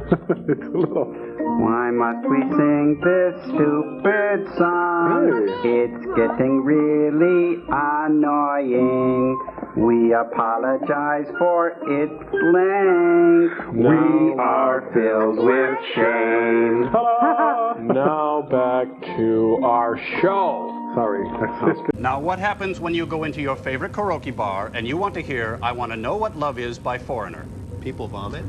It's a little... Why must we sing this stupid song? It's getting really annoying. We apologize for its length. We are filled with shame. Now back to our show. Sorry. Now, what happens when you go into your favorite karaoke bar and you want to hear I Want to Know What Love Is by Foreigner? People vomit?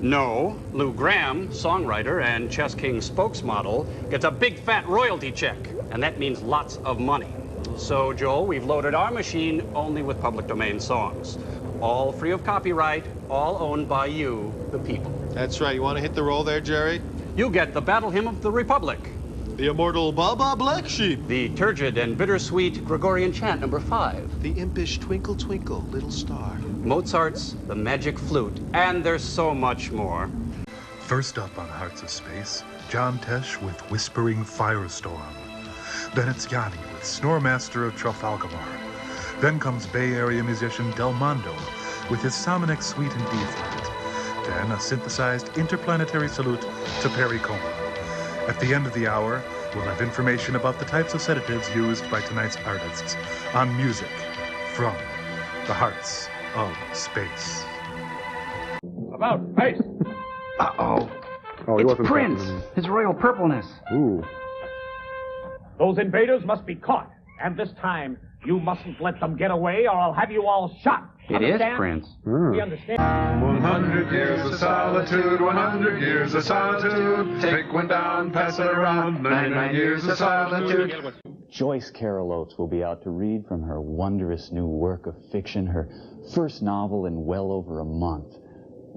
No. Lou Gramm, songwriter and Chess King spokesmodel, gets a big fat royalty check, and that means lots of money. So, Joel, we've loaded our machine only with public domain songs. All free of copyright, all owned by you, the people. That's right. You want to hit the roll there, Jerry? You get the Battle Hymn of the Republic. The immortal Baba Black Sheep. The turgid and bittersweet Gregorian chant number 5. The impish Twinkle Twinkle Little Star. Mozart's The Magic Flute. And there's so much more. First up on Hearts of Space, John Tesh with Whispering Firestorm. Then it's Yanni with Snoremaster of Trafalgar. Then comes Bay Area musician Del Mondo with his Salmonic Suite in D-flat. Then a synthesized interplanetary salute to Perry Como. At the end of the hour, we'll have information about the types of sedatives used by tonight's artists on music from the Hearts of Space. About face. Uh-oh. Oh, he it's wasn't Prince, His Royal Purpleness. Ooh. Those invaders must be caught. And this time, you mustn't let them get away or I'll have you all shot. It Understand? is Prince. We understand. 100 years of solitude, 100 years of solitude. Take one down, pass it around. 99 years of solitude. Joyce Carol Oates will be out to read from her wondrous new work of fiction, her first novel in well over a month.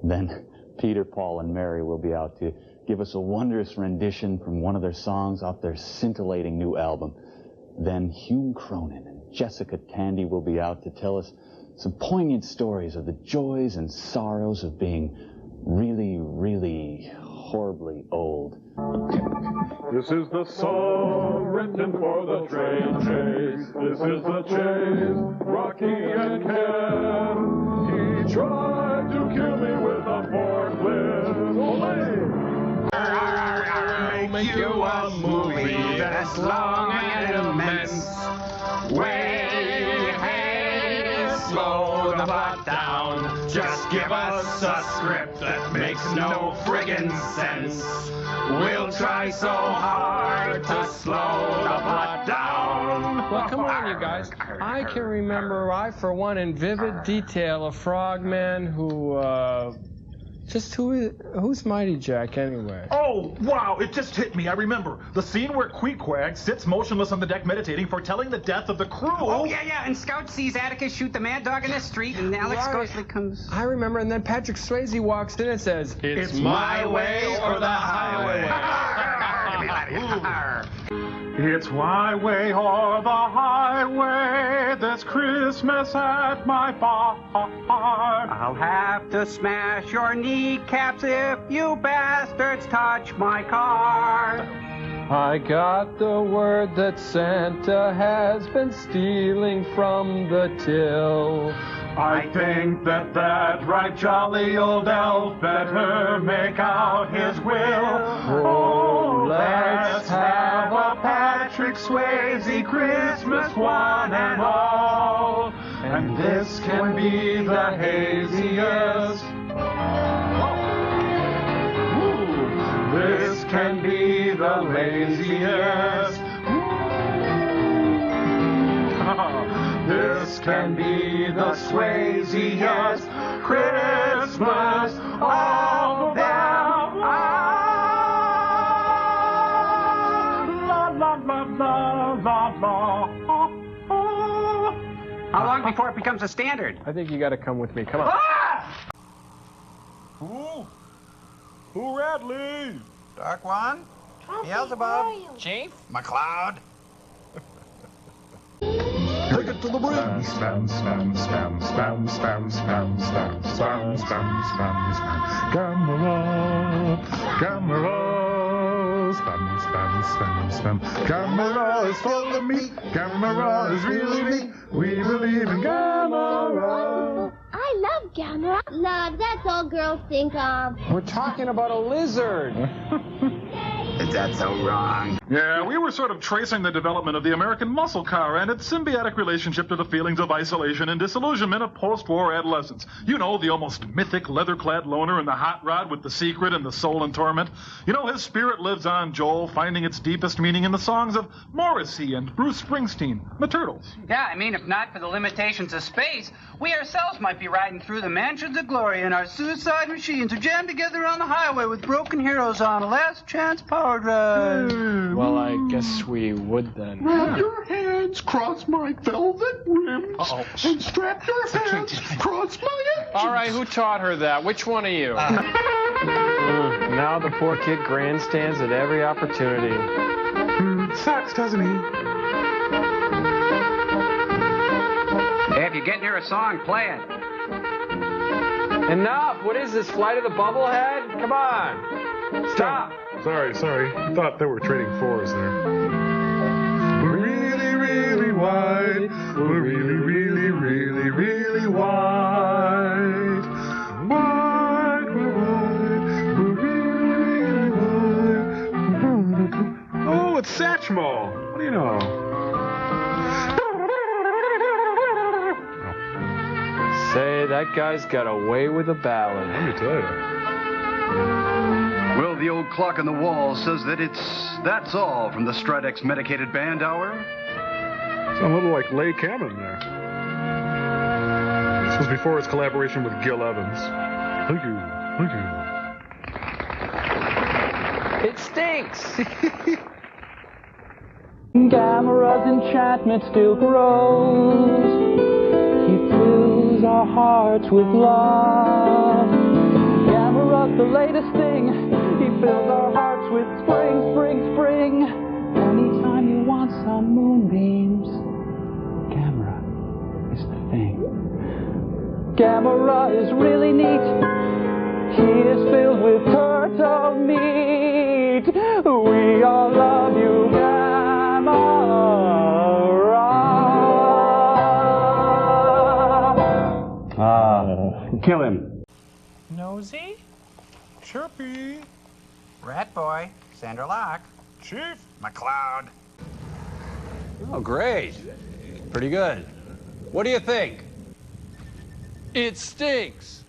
Then Peter, Paul, and Mary will be out to give us a wondrous rendition from one of their songs off their scintillating new album. Then Hume Cronin and Jessica Tandy will be out to tell us some poignant stories of the joys and sorrows of being really, really horribly old. This is the song written for the train chase. This is the chase, Rocky and Ken. He tried to kill me with a forklift. I'll make you a movie that's long and immense. Way ahead give us a script that makes no friggin' sense. We'll try so hard to slow the plot down. Well, come on, you guys. I can remember, for one, in vivid detail, a frogman who, who's Mighty Jack, anyway? Oh, wow, it just hit me. I remember. The scene where Queequeg sits motionless on the deck meditating, foretelling the death of the crew. Oh, yeah, and Scout sees Atticus shoot the mad dog in the street, and Alex Ghostly comes... I remember, and then Patrick Swayze walks in and says, It's my way or the highway. It's my way or the highway this Christmas at my bar. I'll have to smash your kneecaps if you bastards touch my car. I got the word that Santa has been stealing from the till. I think that right jolly old elf better make out his will. Oh, let's have a Patrick Swayze Christmas one and all. And this can be the haziest. This can be the laziest. This can be the Swayziest Christmas of them. La la la la la la. How long before it becomes a standard? I think you got to come with me. Come on. Ah! Who Radley? Dark One? Beelzebub? Chief? McCloud? Take it to the bridge. Spam, spam, spam, spam, spam, spam, spam, spam, spam, spam, spam. Camera, camera, spam, spam, spam, spam. Camera is full of meat. Camera is really neat. We believe in camera. I love Gamera. Love, that's all girls think of. We're talking about a lizard. Is that so wrong? Yeah, we were sort of tracing the development of the American muscle car and its symbiotic relationship to the feelings of isolation and disillusionment of post-war adolescence. You know, the almost mythic leather-clad loner in the hot rod with the secret and the soul in torment. You know, his spirit lives on, Joel, finding its deepest meaning in the songs of Morrissey and Bruce Springsteen, the Turtles. Yeah, I mean, if not for the limitations of space, we ourselves might be riding through the mansions of glory in our suicide machines or jammed together on the highway with broken heroes on a last chance power drive. Well, I guess we would then. Wrap your hands across my velvet rims and strap your hands across my edges. All right, who taught her that? Which one of you? Now the poor kid grandstands at every opportunity. Sucks, doesn't he? Hey, if you get near a song, play it. Enough! What is this, Flight of the Bubblehead? Come on! Stop! Sorry. Thought they were trading fours there. We're really, really wide. We're really, really, really, really wide. Wide, we're wide. We're really, really wide. Oh, it's Satchmo. What do you know? Say, that guy's got a way with a ballad. Let me tell you. Well, the old clock on the wall says that that's all from the Stridex Medicated Band Hour. Sound a little like Leigh Cameron there. This was before his collaboration with Gil Evans. Thank you. It stinks! Gamera's enchantment still grows. He fills our hearts with love. Gamera's the latest thing. He fills our hearts with spring, spring, spring. Anytime you want some moonbeams, Gamera is the thing. Gamera is really neat. He is filled with turtle meat. We all love you, Gamera. Kill him. Nosy? Chirpy. Rat Boy. Sandra Locke. Chief. McCloud. Oh, great. Pretty good. What do you think? It stinks!